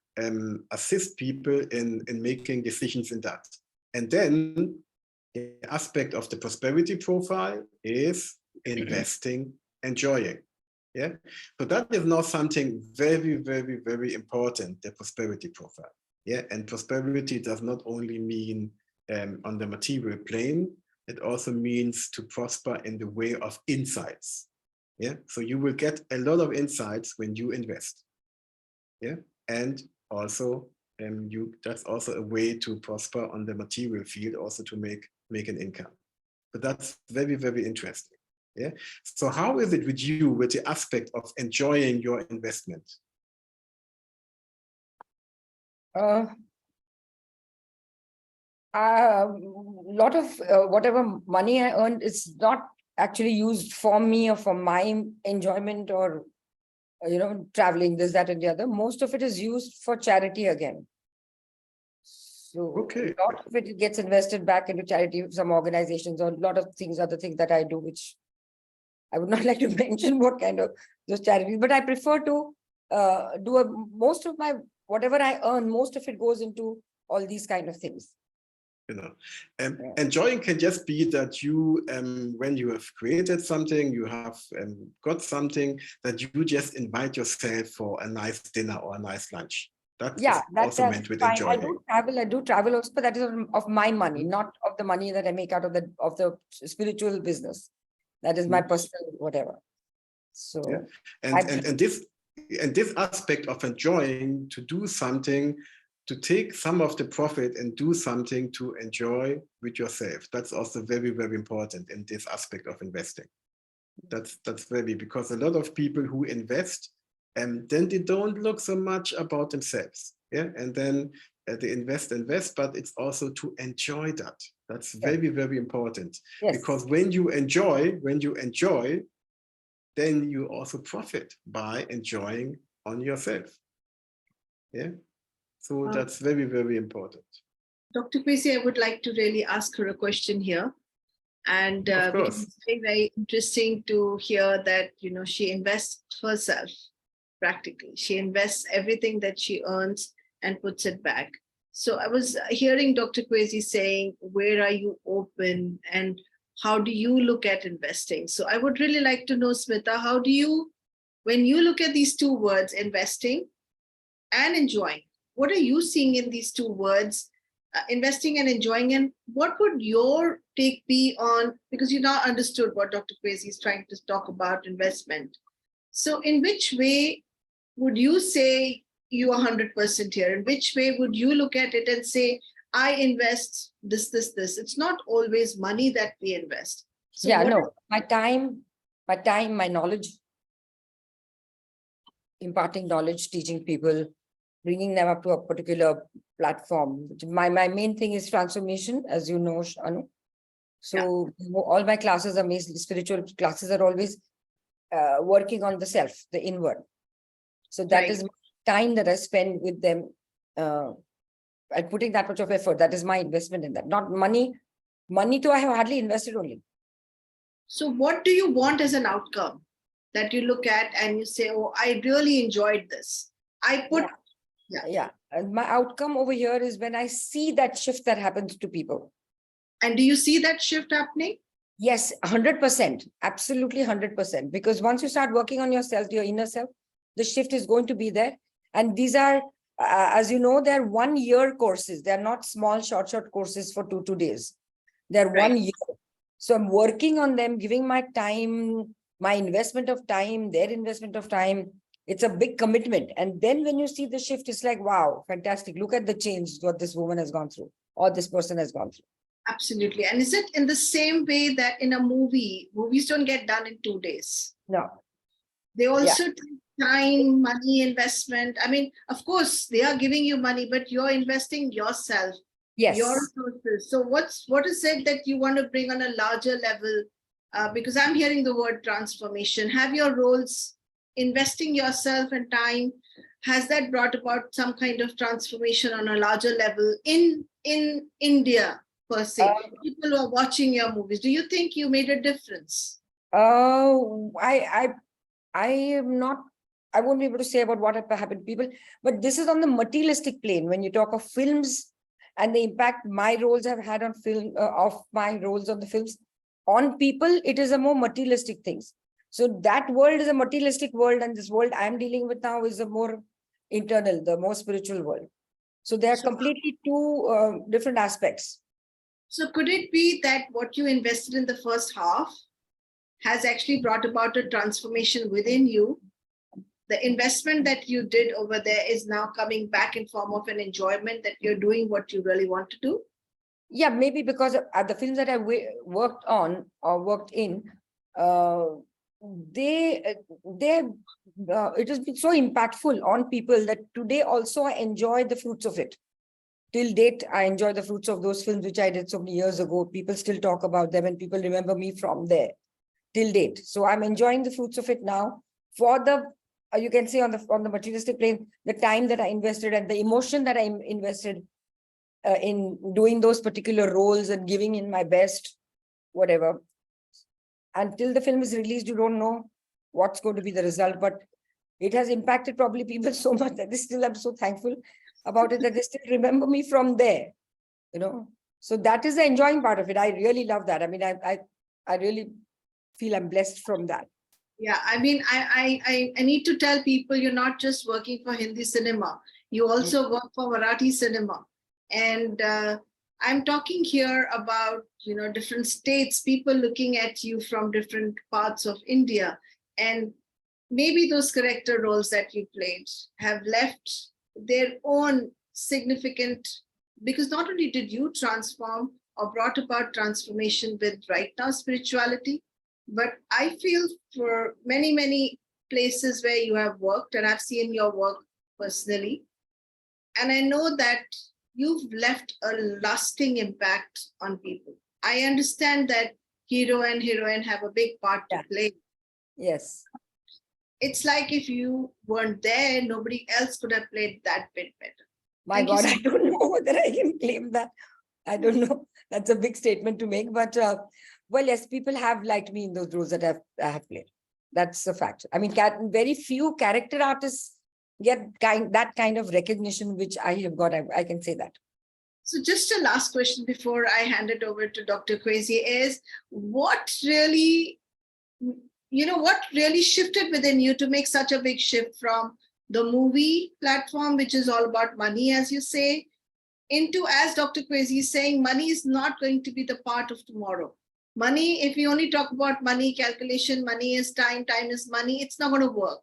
assist people in making decisions in that. And then the aspect of the prosperity profile is investing, enjoying. Yeah, so that is now something very, very, very important, the prosperity profile. Yeah, and prosperity does not only mean on the material plane, it also means to prosper in the way of insights. Yeah, so you will get a lot of insights when you invest. Yeah, and also that's also a way to prosper on the material field, also to make an income. But that's very, very interesting. Yeah. So how is it with you with the aspect of enjoying your investment? A lot of whatever money I earned is not actually used for me or for my enjoyment or traveling, this, that, and the other. Most of it is used for charity again. So okay, a lot of it gets invested back into charity, some organizations, or a lot of things, other things that I do, which I would not like to mention what kind of those charities, but I prefer to most of my, whatever I earn, most of it goes into all these kind of things. Enjoying can just be that you, when you have created something, you have got something, that you just invite yourself for a nice dinner or a nice lunch. That's also meant with fine. enjoying. I do travel also, but that is of my money, not of the money that I make out of the spiritual business. That is my personal whatever. So yeah. And this aspect of enjoying, to do something, to take some of the profit and do something to enjoy with yourself, that's also very, very important in this aspect of investing. That's very, because a lot of people who invest, and then they don't look so much about themselves. Yeah, and then they invest, but it's also to enjoy that. That's very, very important. Yes. Because when you enjoy, then you also profit by enjoying on yourself. Yeah, so that's very, very important. Dr. Kwesi, I would like to really ask her a question here. And because it's very, very interesting to hear that, she invests herself practically. She invests everything that she earns and puts it back. So I was hearing Dr. Kwesi saying, where are you open and how do you look at investing? So I would really like to know, Smita, how do you when you look at these two words, investing and enjoying, what are you seeing in these two words, investing and enjoying? And what would your take be on, because you now understood what Dr. Kwesi is trying to talk about, investment. So in which way would you say you are 100% here? In which way would you look at it and say, I invest this, this, this? It's not always money that we invest. So yeah, no, my time, my knowledge, imparting knowledge, teaching people, bringing them up to a particular platform. My main thing is transformation, as you know, Anu. So all my classes are basically spiritual classes, are always working on the self, the inward. So that is my time that I spend with them, and putting that much of effort. That is my investment in that. Not money. Money too, I have hardly invested only. So what do you want as an outcome that you look at and you say, oh, I really enjoyed this. I put... Yeah. And my outcome over here is when I see that shift that happens to people. And do you see that shift happening? Yes, 100%. Absolutely 100%. Because once you start working on yourself, your inner self, the shift is going to be there. And these are, as you know, they're 1 year courses. They're not small, short courses for two days. They're 1 year. So I'm working on them, giving my time, my investment of time, their investment of time. It's a big commitment. And then when you see the shift, it's like, wow, fantastic. Look at the change, what this woman has gone through, or this person has gone through. Absolutely. And is it in the same way that in a movie, movies don't get done in 2 days? No. They also take time, money, investment. I mean, of course, they are giving you money, but you're investing yourself, your resources. So what is it that you want to bring on a larger level? Because I'm hearing the word transformation. Have your roles, investing yourself and time, has that brought about some kind of transformation on a larger level in India per se? People who are watching your movies, do you think you made a difference? I am not, I won't be able to say about what happened to people, but this is on the materialistic plane. When you talk of films and the impact my roles have had on film, of my roles on the films, on people, it is a more materialistic things. So that world is a materialistic world, and this world I'm dealing with now is a more internal, the more spiritual world. So they are completely two different aspects. So could it be that what you invested in the first half has actually brought about a transformation within you? The investment that you did over there is now coming back in form of an enjoyment that you're doing what you really want to do? Yeah, maybe because at the films that I worked on or worked in, it has been so impactful on people that today also I enjoy the fruits of it. Till date, I enjoy the fruits of those films which I did so many years ago. People still talk about them and people remember me from there till date. So I'm enjoying the fruits of it now. For the, you can say on the materialistic plane, the time that I invested and the emotion that I invested in doing those particular roles and giving in my best, whatever. Until the film is released, you don't know what's going to be the result, but it has impacted probably people so much that they still, I'm so thankful about it, that they still remember me from there, you know. So that is the enjoying part of it. I really love that. I mean, I really feel I'm blessed from that. Yeah, I mean, I need to tell people you're not just working for Hindi cinema. You also work for Marathi cinema. And I'm talking here about, you know, different states, people looking at you from different parts of India. And maybe those character roles that you played have left their own significant, because not only did you transform or brought about transformation with right now spirituality, but I feel for many, many places where you have worked, and I've seen your work personally, and I know that you've left a lasting impact on people. I understand that hero and heroine have a big part to play. Yes. It's like if you weren't there, nobody else could have played that bit better. My God, I don't know whether I can claim that. I don't know. That's a big statement to make, but well, yes, people have liked me in those roles that I have played. That's a fact. I mean, very few character artists get that kind of recognition, which I have got. I can say that. So just a last question before I hand it over to Dr. Kwesi is, what really, what really shifted within you to make such a big shift from the movie platform, which is all about money, as you say, into, as Dr. Kwesi is saying, money is not going to be the part of tomorrow. Money, if we only talk about money, calculation, money is time, time is money, it's not going to work.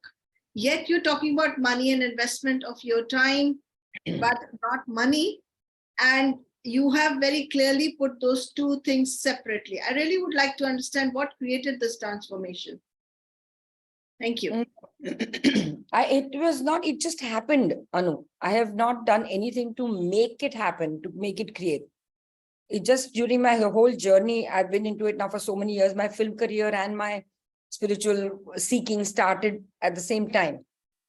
Yet you're talking about money and investment of your time, but not money. And you have very clearly put those two things separately. I really would like to understand what created this transformation. Thank you. It just happened, Anu. I have not done anything to make it happen, to make it create. It just, during my whole journey, I've been into it now for so many years. My film career and my spiritual seeking started at the same time.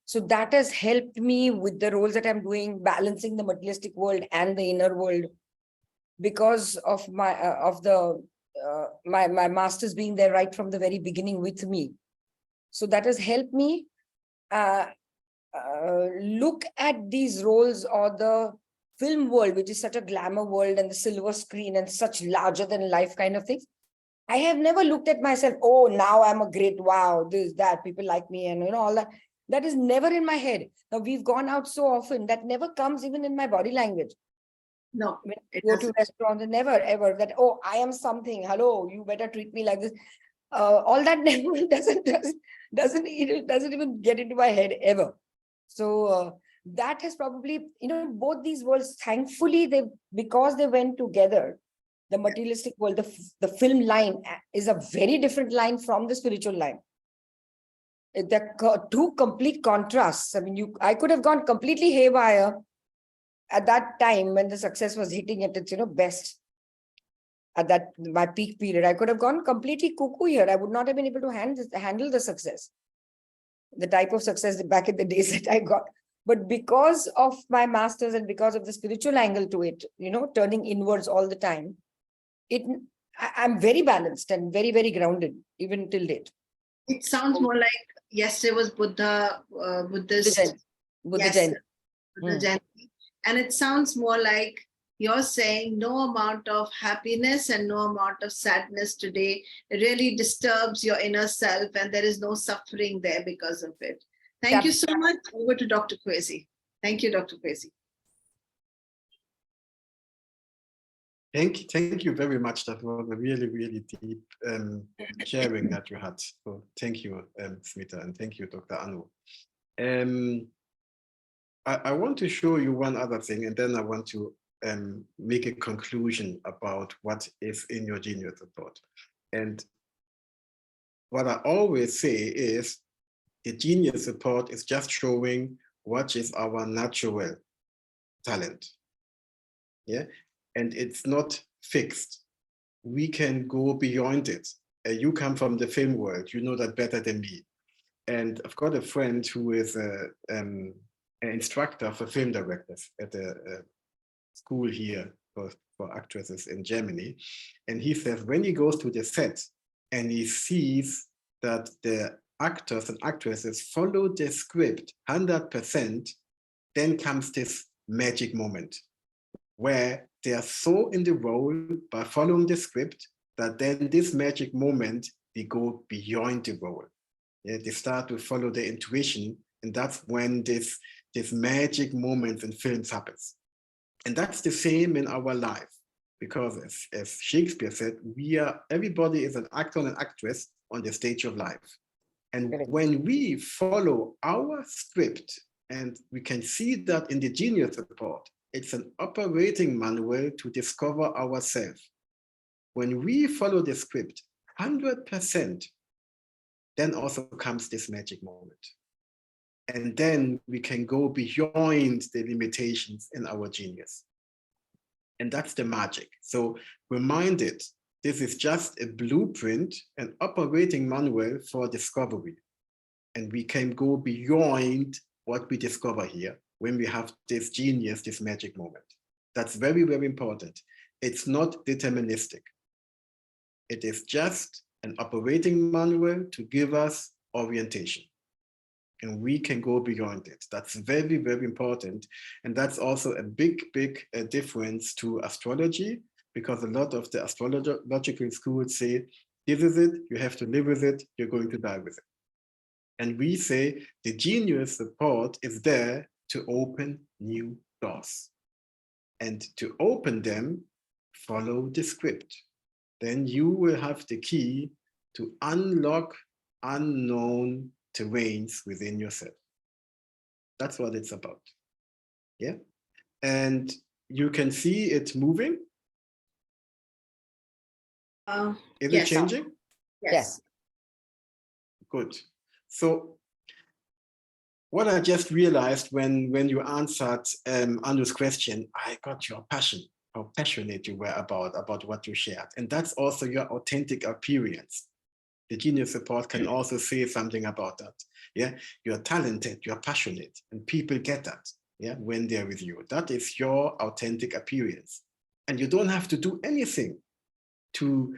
So that has helped me with the roles that I'm doing, balancing the materialistic world and the inner world, because of my my masters being there right from the very beginning with me. So that has helped me look at these roles, or the film world, which is such a glamour world, and the silver screen and such larger than life kind of things. I have never looked at myself, oh, now I'm a great, wow, this, that, people like me, and all that. That is never in my head. Now, we've gone out so often, that never comes even in my body language. No, when I go to restaurants, never ever that, oh, I am something, hello, you better treat me like this. All that never doesn't even get into my head ever. So that has probably, both these worlds, thankfully, because they went together. The materialistic world, the film line is a very different line from the spiritual line. They're two complete contrasts. I mean, I could have gone completely haywire at that time when the success was hitting at its best. At that my peak period, I could have gone completely cuckoo here. I would not have been able to handle the success, the type of success back in the days that I got. But because of my masters and because of the spiritual angle to it, turning inwards all the time, I'm very balanced and very, very grounded, even till date. It sounds more like yesterday was Buddhist. Buddha Jayanti. Buddha Jayanti. And it sounds more like you're saying no amount of happiness and no amount of sadness today really disturbs your inner self, and there is no suffering there because of it. Thank you so much. Over to Dr. Kwesi. Thank you, Dr. Kwesi. Thank you very much. That was a really, really deep sharing that you had. So thank you, Smita, and thank you, Dr. Anu. I want to show you one other thing, and then I want to make a conclusion about what is in your Genius Report. And what I always say is the Genius Report is just showing what is our natural talent. Yeah. And it's not fixed. We can go beyond it. You come from the film world, you know that better than me. And I've got a friend who is an instructor for film directors at a school here for actresses in Germany. And he says when he goes to the set and he sees that the actors and actresses follow the script 100%, then comes this magic moment where they are so in the role by following the script that then this magic moment, they go beyond the role. Yeah, they start to follow their intuition, and that's when this magic moment in films happens. And that's the same in our life, because as Shakespeare said, everybody is an actor and an actress on the stage of life. And when we follow our script, and we can see that in the Genius Report, it's an operating manual to discover ourselves. When we follow the script 100%, then also comes this magic moment. And then we can go beyond the limitations in our genius. And that's the magic. So remind it, this is just a blueprint, an operating manual for discovery. And we can go beyond what we discover here when we have this genius, this magic moment. That's very, very important. It's not deterministic. It is just an operating manual to give us orientation. And we can go beyond it. That's very, very important. And that's also a big, big difference to astrology, because a lot of the astrological schools say This is it, you have to live with it, you're going to die with it. And we say the Genius Report is there to open new doors. And to open them, follow the script. Then you will have the key to unlock unknown terrains within yourself. That's what it's about. Yeah. And you can see it moving. Is yes. it changing? Yes. Good. So what I just realized when you answered Anu's question, I got your passion, how passionate you were about what you shared. And that's also your authentic appearance. The Genius Report can also say something about that. Yeah, you're talented, you're passionate, and people get that. Yeah, when they're with you, that is your authentic appearance, and you don't have to do anything to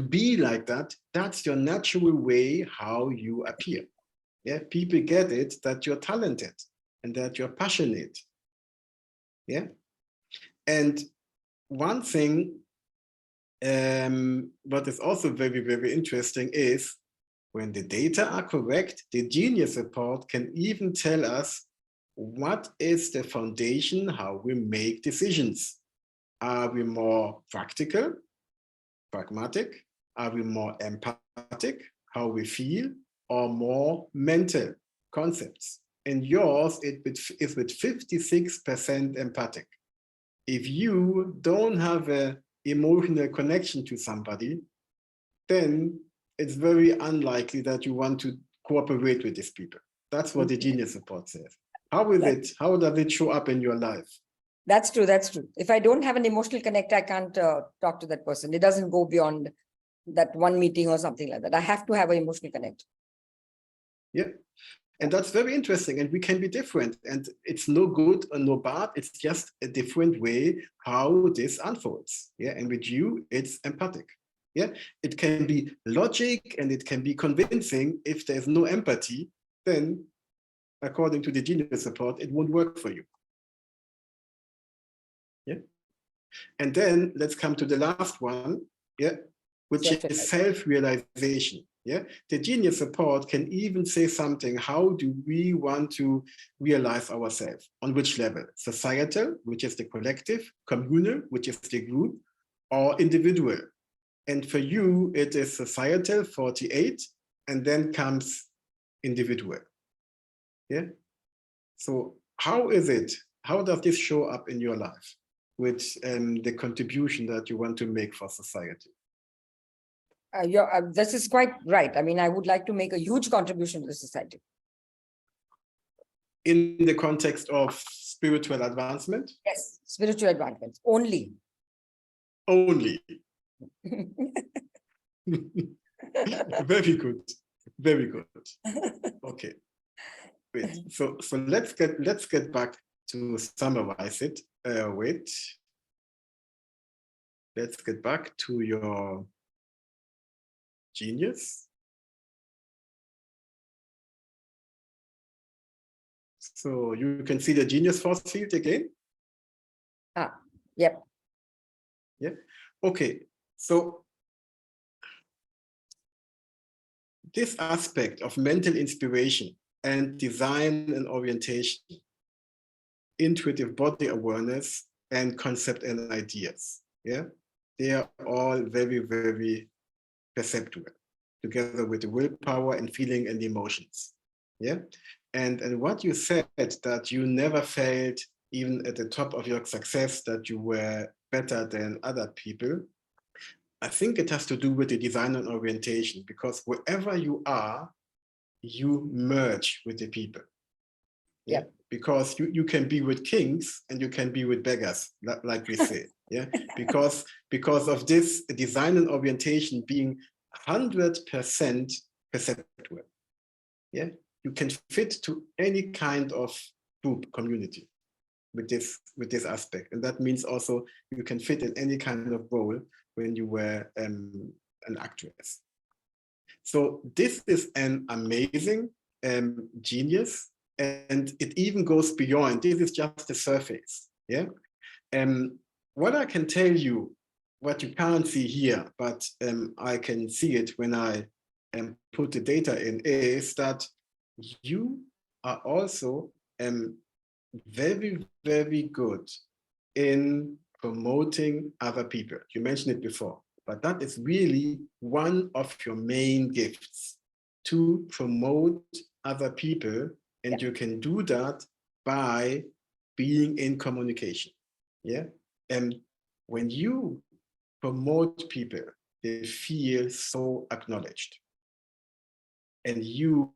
be like that. That's your natural way how you appear. Yeah, people get it that you're talented and that you're passionate. Yeah, and one thing what is also very, very interesting is when the data are correct, the Genius Report can even tell us what is the foundation, how we make decisions. Are we more practical, pragmatic? Are we more empathic, how we feel, or more mental concepts? And yours is with 56% empathic. If you don't have an emotional connection to somebody, then it's very unlikely that you want to cooperate with these people. That's what the Genius Report says. How is it? How does it show up in your life? That's true. That's true. If I don't have an emotional connect, I can't talk to that person. It doesn't go beyond that one meeting or something like that. I have to have an emotional connect. Yeah. And that's very interesting. And we can be different. And it's no good or no bad. It's just a different way how this unfolds. Yeah. And with you, it's empathic. Yeah. It can be logic and it can be convincing. If there's no empathy, then according to the Genius Report, it won't work for you. Yeah. And then let's come to the last one. Yeah. Which is self-realization. Yeah, the Genius Report can even say something. How do we want to realize ourselves? On which level? Societal, which is the collective, communal, which is the group, or individual. And for you, it is societal, 48, and then comes individual. Yeah. So how is it? How does this show up in your life with the contribution that you want to make for society? This is quite right. I mean, I would like to make a huge contribution to the society. In the context of spiritual advancement? Yes, spiritual advancement, only. Only. Very good. Very good. Okay. Wait. So let's get back to summarize it. Wait. Let's get back to your genius. So you can see the genius force field again. Yep. Yeah. Okay. So this aspect of mental inspiration and design and orientation, intuitive body awareness, and concept and ideas. Yeah. They are all very, very perceptual, together with the willpower and feeling and emotions. Yeah. And what you said, that you never felt, even at the top of your success, that you were better than other people, I think it has to do with the design and orientation, because wherever you are, you merge with the people. Yeah. Because you can be with kings and you can be with beggars, like we say. Yeah. Because of this design and orientation being 100% perceptual. Yeah. You can fit to any kind of group, community with this aspect. And that means also you can fit in any kind of role when you were an actress. So this is an amazing genius, and it even goes beyond. This is just the surface. Yeah. What I can tell you what you can't see here, but I can see it when I put the data in, is that you are also very, very good in promoting other people. You mentioned it before, but that is really one of your main gifts, to promote other people, and you can do that by being in communication. Yeah, and when you promote people, they feel so acknowledged, and you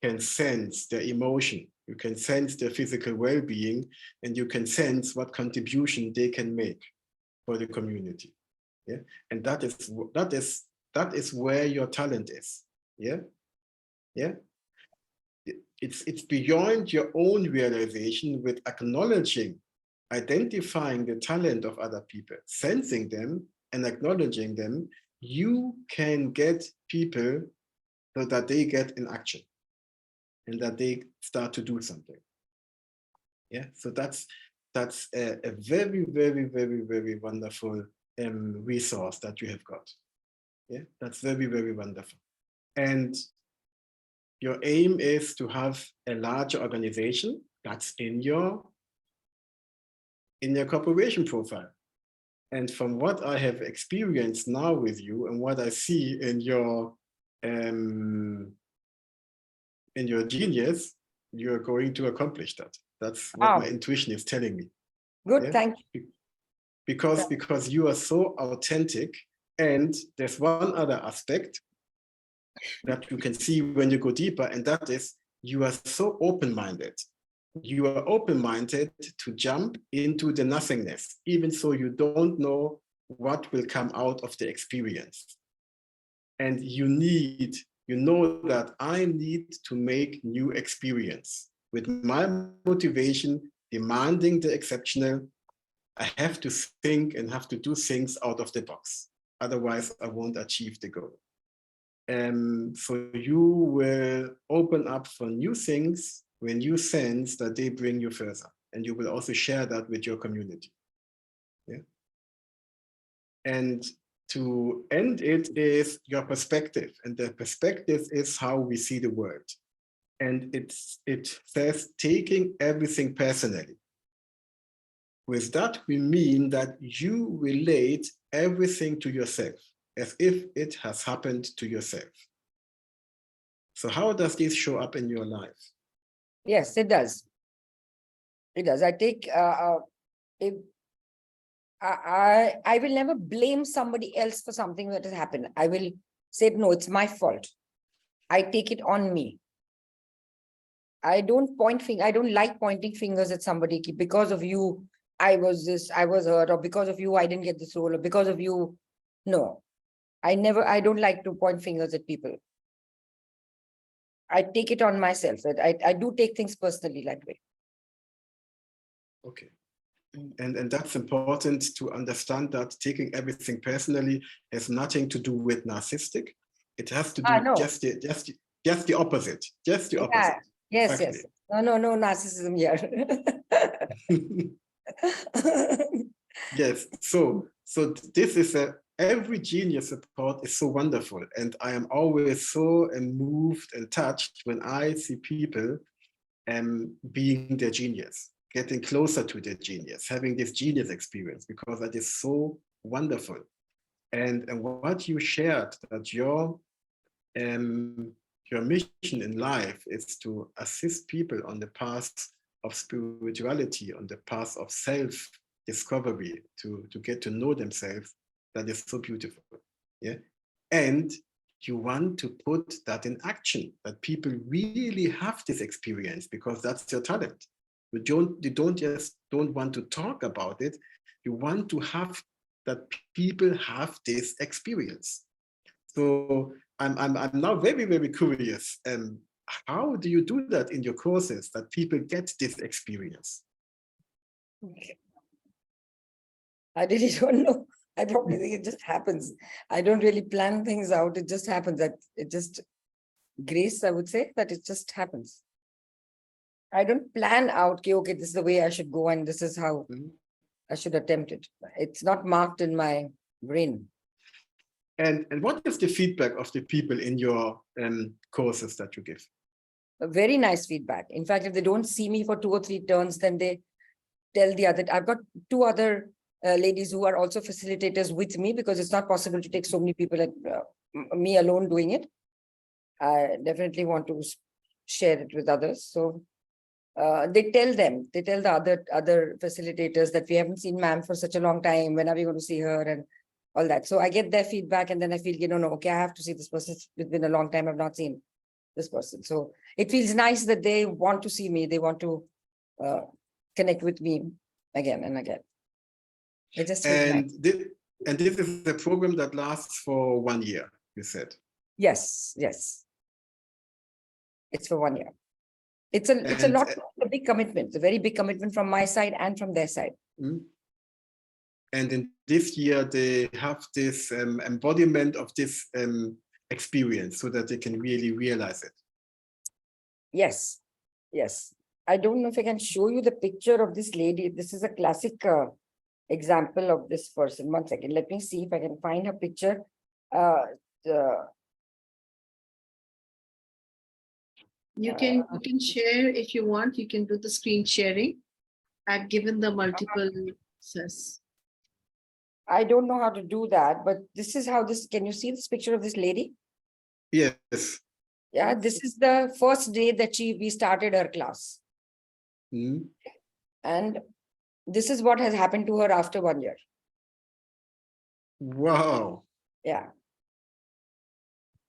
can sense their emotion, you can sense their physical well-being, and you can sense what contribution they can make for the community. Yeah, and that is where your talent is. Yeah, yeah. It's beyond your own realization. With acknowledging, identifying the talent of other people, sensing them and acknowledging them, you can get people so that they get in action and that they start to do something. Yeah, so that's a very, very, very, very wonderful resource that you have got. Yeah, that's very, very wonderful. And your aim is to have a larger organization. That's in your corporation profile. And from what I have experienced now with you and what I see in your genius, you're going to accomplish that. That's what my intuition is telling me. Good, yeah? Thank you. Because you are so authentic. And there's one other aspect that you can see when you go deeper, and that is you are so open-minded. You are open-minded to jump into the nothingness, even so you don't know what will come out of the experience. And you know that I need to make new experience. With my motivation demanding the exceptional, I have to think and have to do things out of the box. Otherwise, I won't achieve the goal. So you will open up for new things when you sense that they bring you further. And you will also share that with your community. Yeah. And to end it is your perspective. And the perspective is how we see the world. And it says taking everything personally. With that, we mean that you relate everything to yourself as if it has happened to yourself. So how does this show up in your life? Yes, it does. It does. I take, I will never blame somebody else for something that has happened. I will say, no, it's my fault. I take it on me. I don't point finger. I don't like pointing fingers at somebody. Because of you, I was this, I was hurt, or because of you, I didn't get this role, or because of you. No, I don't like to point fingers at people. I take it on myself. I do take things personally that way. Okay. And that's important to understand, that taking everything personally has nothing to do with narcissistic. It has to do just the opposite. Just the opposite. Yes, exactly. Yes. No narcissism here. Yes. So this is every genius report is so wonderful, and I am always so moved and touched when I see people being their genius, getting closer to their genius, having this genius experience, because that is so wonderful. And what you shared, that your mission in life is to assist people on the path of spirituality, on the path of self-discovery, to get to know themselves. That is so beautiful. Yeah. And you want to put that in action, that people really have this experience, because that's your talent. You don't want to talk about it. You want to have that people have this experience. So I'm now very, very curious. How do you do that in your courses, that people get this experience? I really don't know. I probably think it just happens. I don't really plan things out. It just happens. That it just grace, I would say, that it just happens. I don't plan out, okay, this is the way I should go and this is how I should attempt it. It's not marked in my brain. And what is the feedback of the people in your courses that you give? A very nice feedback. In fact, if they don't see me for 2 or 3 turns, then they tell the other. I've got 2 other ladies who are also facilitators with me, because it's not possible to take so many people and me alone doing it. I definitely want to share it with others. So they tell the other facilitators that we haven't seen ma'am for such a long time. When are we going to see her and all that? So I get their feedback, and then I feel, no, okay, I have to see this person. It's been a long time I've not seen this person. So it feels nice that they want to see me. They want to connect with me again and again. It just feels nice. And this is a program that lasts for 1 year, you said? Yes. It's for 1 year. It's a big commitment. It's a very big commitment from my side and from their side. And in this year, they have this embodiment of this experience so that they can really realize it. Yes. I don't know if I can show you the picture of this lady. This is a classic example of this person. 1 second. Let me see if I can find her picture. You can share if you want. You can do the screen sharing. I've given the multiple access. I don't know how to do that, but this is how this. Can you see this picture of this lady? Yes. Yeah, this is the first day that we started her class. And this is what has happened to her after 1 year. Wow. Yeah.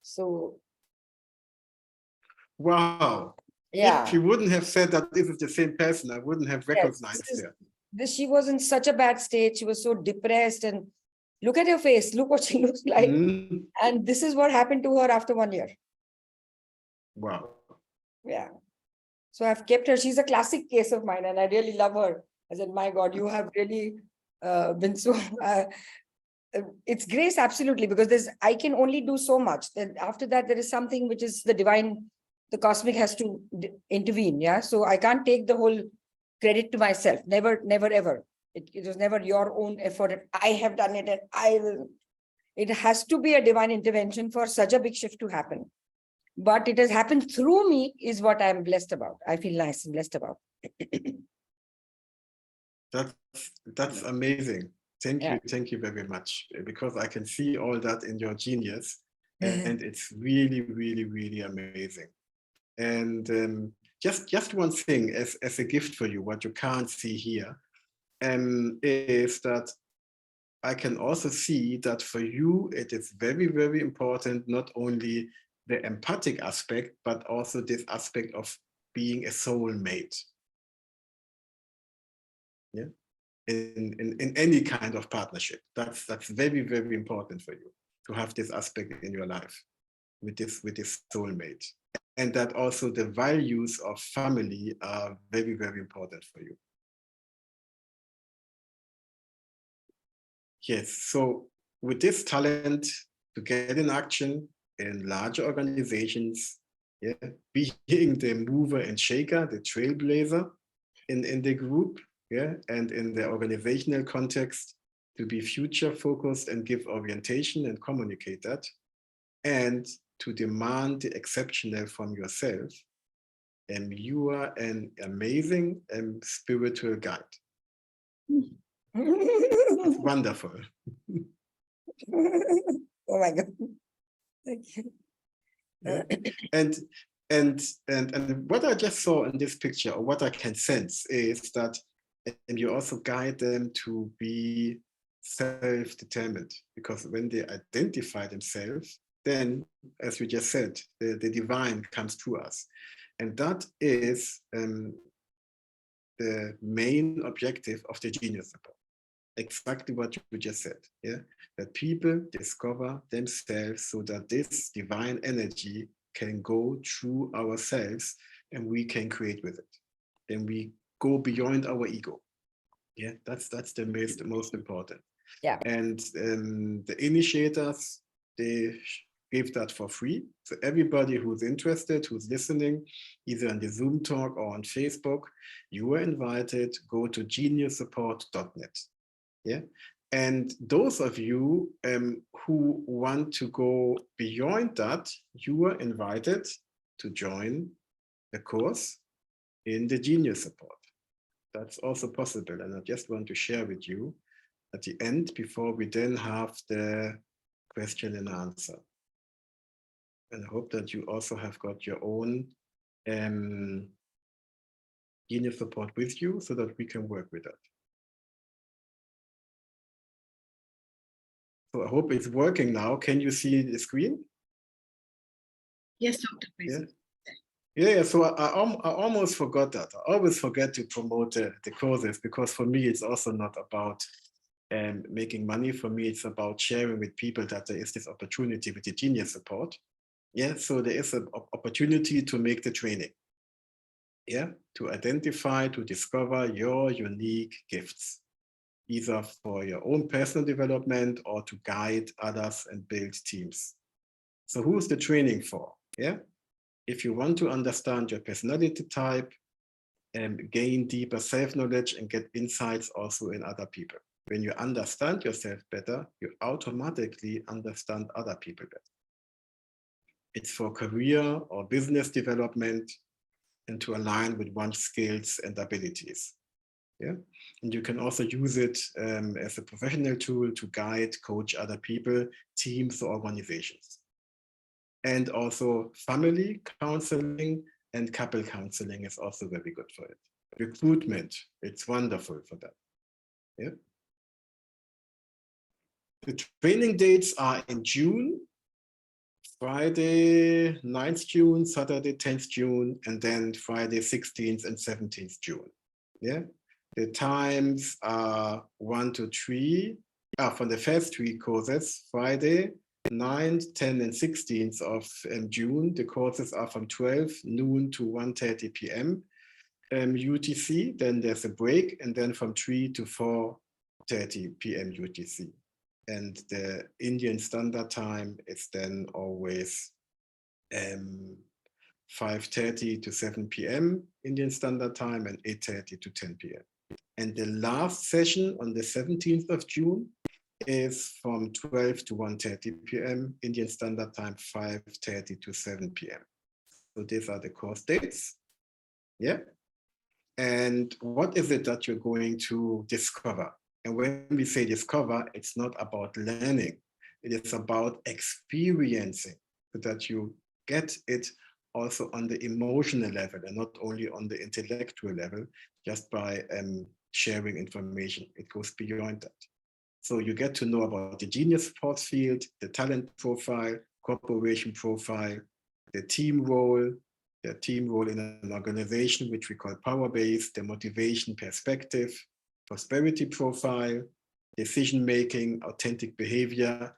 So. Wow. Yeah. If you wouldn't have said that this is the same person, I wouldn't have recognized her. She was in such a bad state. She was so depressed, and look at her face. Look what she looks like. And this is what happened to her after 1 year. Wow. Yeah. So I've kept her. She's a classic case of mine, and I really love her. I said, my God, you have really been so... it's grace, absolutely, because I can only do so much. Then after that, there is something which is the divine, the cosmic has to intervene. Yeah. So I can't take the whole credit to myself. Never, ever. It was never your own effort. I have done it, and I will. It has to be a divine intervention for such a big shift to happen. But it has happened through me is what I'm blessed about. I feel nice and blessed about. That's amazing. Thank you very much, because I can see all that in your genius, and it's really, really, really amazing. And just one thing as a gift for you, what you can't see here, is that I can also see that for you, it is very, very important, not only the empathic aspect, but also this aspect of being a soulmate. Yeah. In any kind of partnership, that's very, very important for you to have this aspect in your life with this soulmate, and that also the values of family are very, very important for you. Yes, so with this talent to get in action in larger organizations, yeah, being the mover and shaker, the trailblazer in the group, yeah, and in the organizational context, to be future focused and give orientation and communicate that, and to demand the exceptional from yourself, and you are an amazing spiritual guide. That's wonderful. Oh my God. Thank you. Yeah. And what I just saw in this picture, or what I can sense, is that you also guide them to be self-determined, because when they identify themselves, then, as we just said, the divine comes to us. And that is the main objective of the GeniusReport. Exactly what you just said, yeah? That people discover themselves so that this divine energy can go through ourselves and we can create with it. Then we go beyond our ego. Yeah, that's the most important. Yeah. And the initiators, they give that for free. So everybody who's interested, who's listening, either on the Zoom talk or on Facebook, you are invited. Go to geniusreport.net. Yeah, And those of you who want to go beyond that, you are invited to join the course in the GeniusReport. That's also possible. And I just want to share with you at the end before we then have the question and answer. And I hope that you also have got your own GeniusReport with you so that we can work with that. So I hope it's working now. Can you see the screen? Yes, Dr. Kwesi. Yeah, so I almost forgot that. I always forget to promote the courses, because for me, it's also not about making money. For me, it's about sharing with people that there is this opportunity with the GeniusReport. Yeah, so there is an opportunity to make the training. Yeah, to identify, to discover your unique gifts, either for your own personal development or to guide others and build teams. So who's the training for? Yeah, if you want to understand your personality type and gain deeper self-knowledge and get insights also in other people. When you understand yourself better, you automatically understand other people better. It's for career or business development and to align with one's skills and abilities. Yeah, and you can also use it as a professional tool to guide, coach other people, teams, or organizations. And also family counseling and couple counseling is also very good for it. Recruitment, it's wonderful for that. Yeah. The training dates are in June, Friday 9th June, Saturday 10th June, and then Friday 16th and 17th June. Yeah. The times are 1 to 3. For the first 3 courses, Friday 9th, 10th, and 16th of June. The courses are from 12 noon to 1:30 p.m. UTC. Then there's a break, and then from 3 to 4:30 p.m. UTC. And the Indian Standard Time is then always 5:30 to 7 p.m. Indian Standard Time and 8:30 to 10 p.m. And the last session on the 17th of June is from 12 to 1:30 p.m. Indian Standard Time, 5:30 to 7 p.m. So these are the course dates. Yeah. And what is it that you're going to discover? And when we say discover, it's not about learning. It is about experiencing, so that you get it also on the emotional level and not only on the intellectual level, just by sharing information. It goes beyond that. So you get to know about the GeniusReport field, the talent profile, cooperation profile, the team role in an organization, which we call power-based, the motivation perspective, prosperity profile, decision-making, authentic behavior,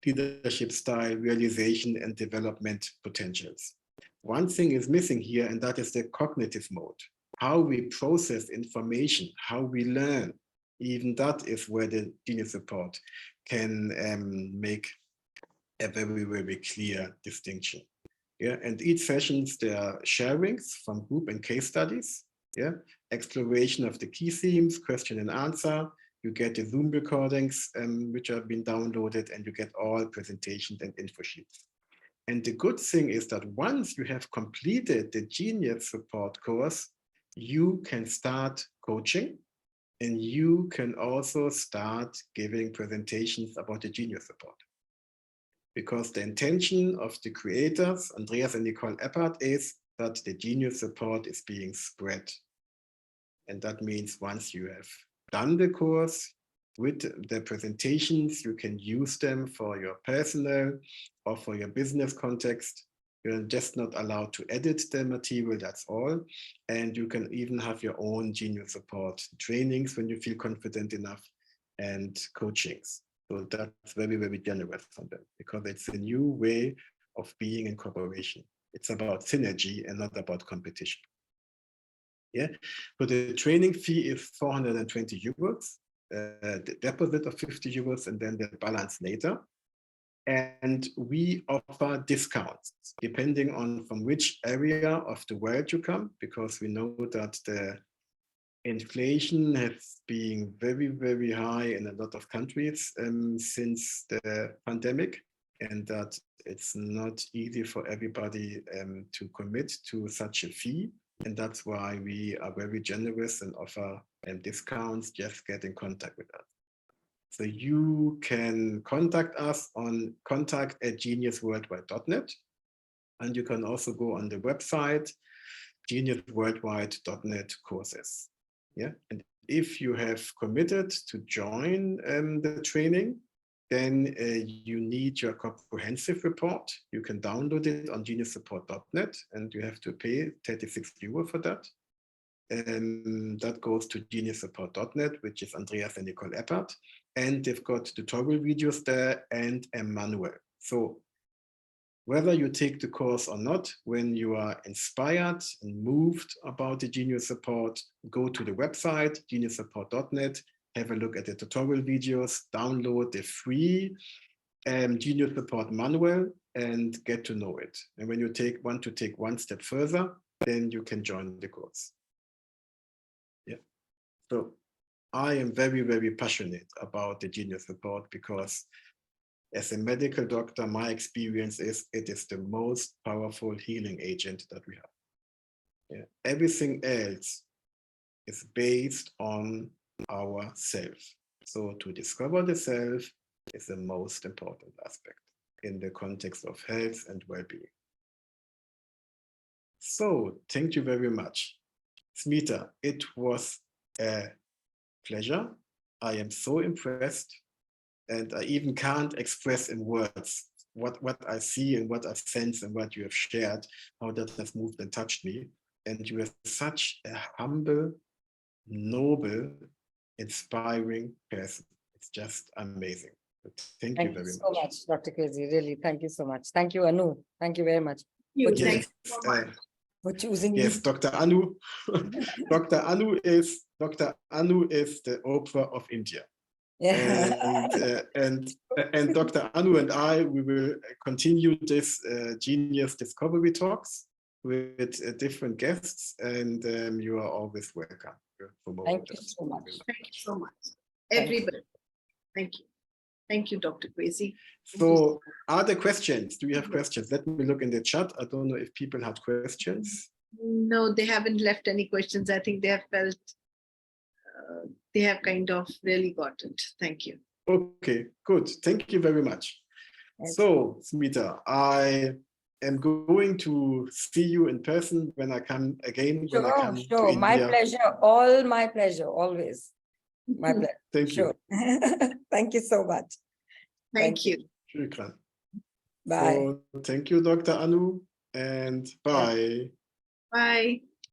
leadership style, realization, and development potentials. One thing is missing here, and that is the cognitive mode. How we process information, how we learn. Even that is where the GeniusReport can make a very, very clear distinction. Yeah, and each sessions, there are sharings from group and case studies. Yeah, exploration of the key themes, question and answer. You get the Zoom recordings which have been downloaded, and you get all presentations and info sheets. And the good thing is that once you have completed the GeniusReport course, you can start coaching, and you can also start giving presentations about the GeniusReport. Because the intention of the creators, Andreas and Nicole Eppert, is that the GeniusReport is being spread. And that means once you have done the course with the presentations, you can use them for your personal or for your business context. You're just not allowed to edit the material, that's all. And you can even have your own GeniusReport trainings when you feel confident enough, and coachings. So that's very, very generous from them, because it's a new way of being in cooperation. It's about synergy and not about competition. Yeah, so the training fee is 420 euros, the deposit of 50 euros, and then the balance later. And we offer discounts depending on from which area of the world you come, because we know that the inflation has been very, very high in a lot of countries since the pandemic, and that it's not easy for everybody to commit to such a fee. And that's why we are very generous and offer discounts. Just get in contact with us. So you can contact us on contact@geniusworldwide.net. And you can also go on the website, geniusworldwide.net courses. Yeah. And if you have committed to join the training, then you need your comprehensive report. You can download it on GeniusReport.net, and you have to pay €36 for that. And that goes to GeniusReport.net, which is Andreas and Nicole Eppert. And they've got tutorial videos there and a manual. So whether you take the course or not, when you are inspired and moved about the Genius Report, go to the website, GeniusReport.net, have a look at the tutorial videos, download the free Genius Report manual, and get to know it. And when you want to take one step further, then you can join the course. Yeah. So I am very, very passionate about the Genius Report because as a medical doctor, my experience is it is the most powerful healing agent that we have. Yeah. Everything else is based on our self. So to discover the self is the most important aspect in the context of health and well-being. So thank you very much. Smita, it was a pleasure. I am so impressed. And I even can't express in words what I see and what I sense and what you have shared, how that has moved and touched me. And you are such a humble, noble, inspiring person. It's just amazing. Thank you very much. Thank you so much, Dr. Kwesi. Really, thank you so much. Thank you, Anu. Thank you very much. Yes, for choosing yes, me. Dr. Anu. Dr. Anu is the Oprah of India. Yeah. And Dr. Anu and I, we will continue this Genius Discovery Talks with different guests, and you are always welcome. Thank you so much. Thank you so much, everybody. Thank you. Thank you, Dr. Kwesi. So are there questions? Do you have questions? Let me look in the chat. I don't know if people had questions. No, they haven't left any questions. I think they have felt they have kind of really got it. Thank you. Okay, good. Thank you very much. So, Smita, I am going to see you in person when I come again. Sure, when I come sure. to My India. pleasure. All my pleasure. Always. My pleasure. Thank you. Thank you so much. Thank you. Shukran. Bye. So, thank you, Dr. Anu, and bye. Bye.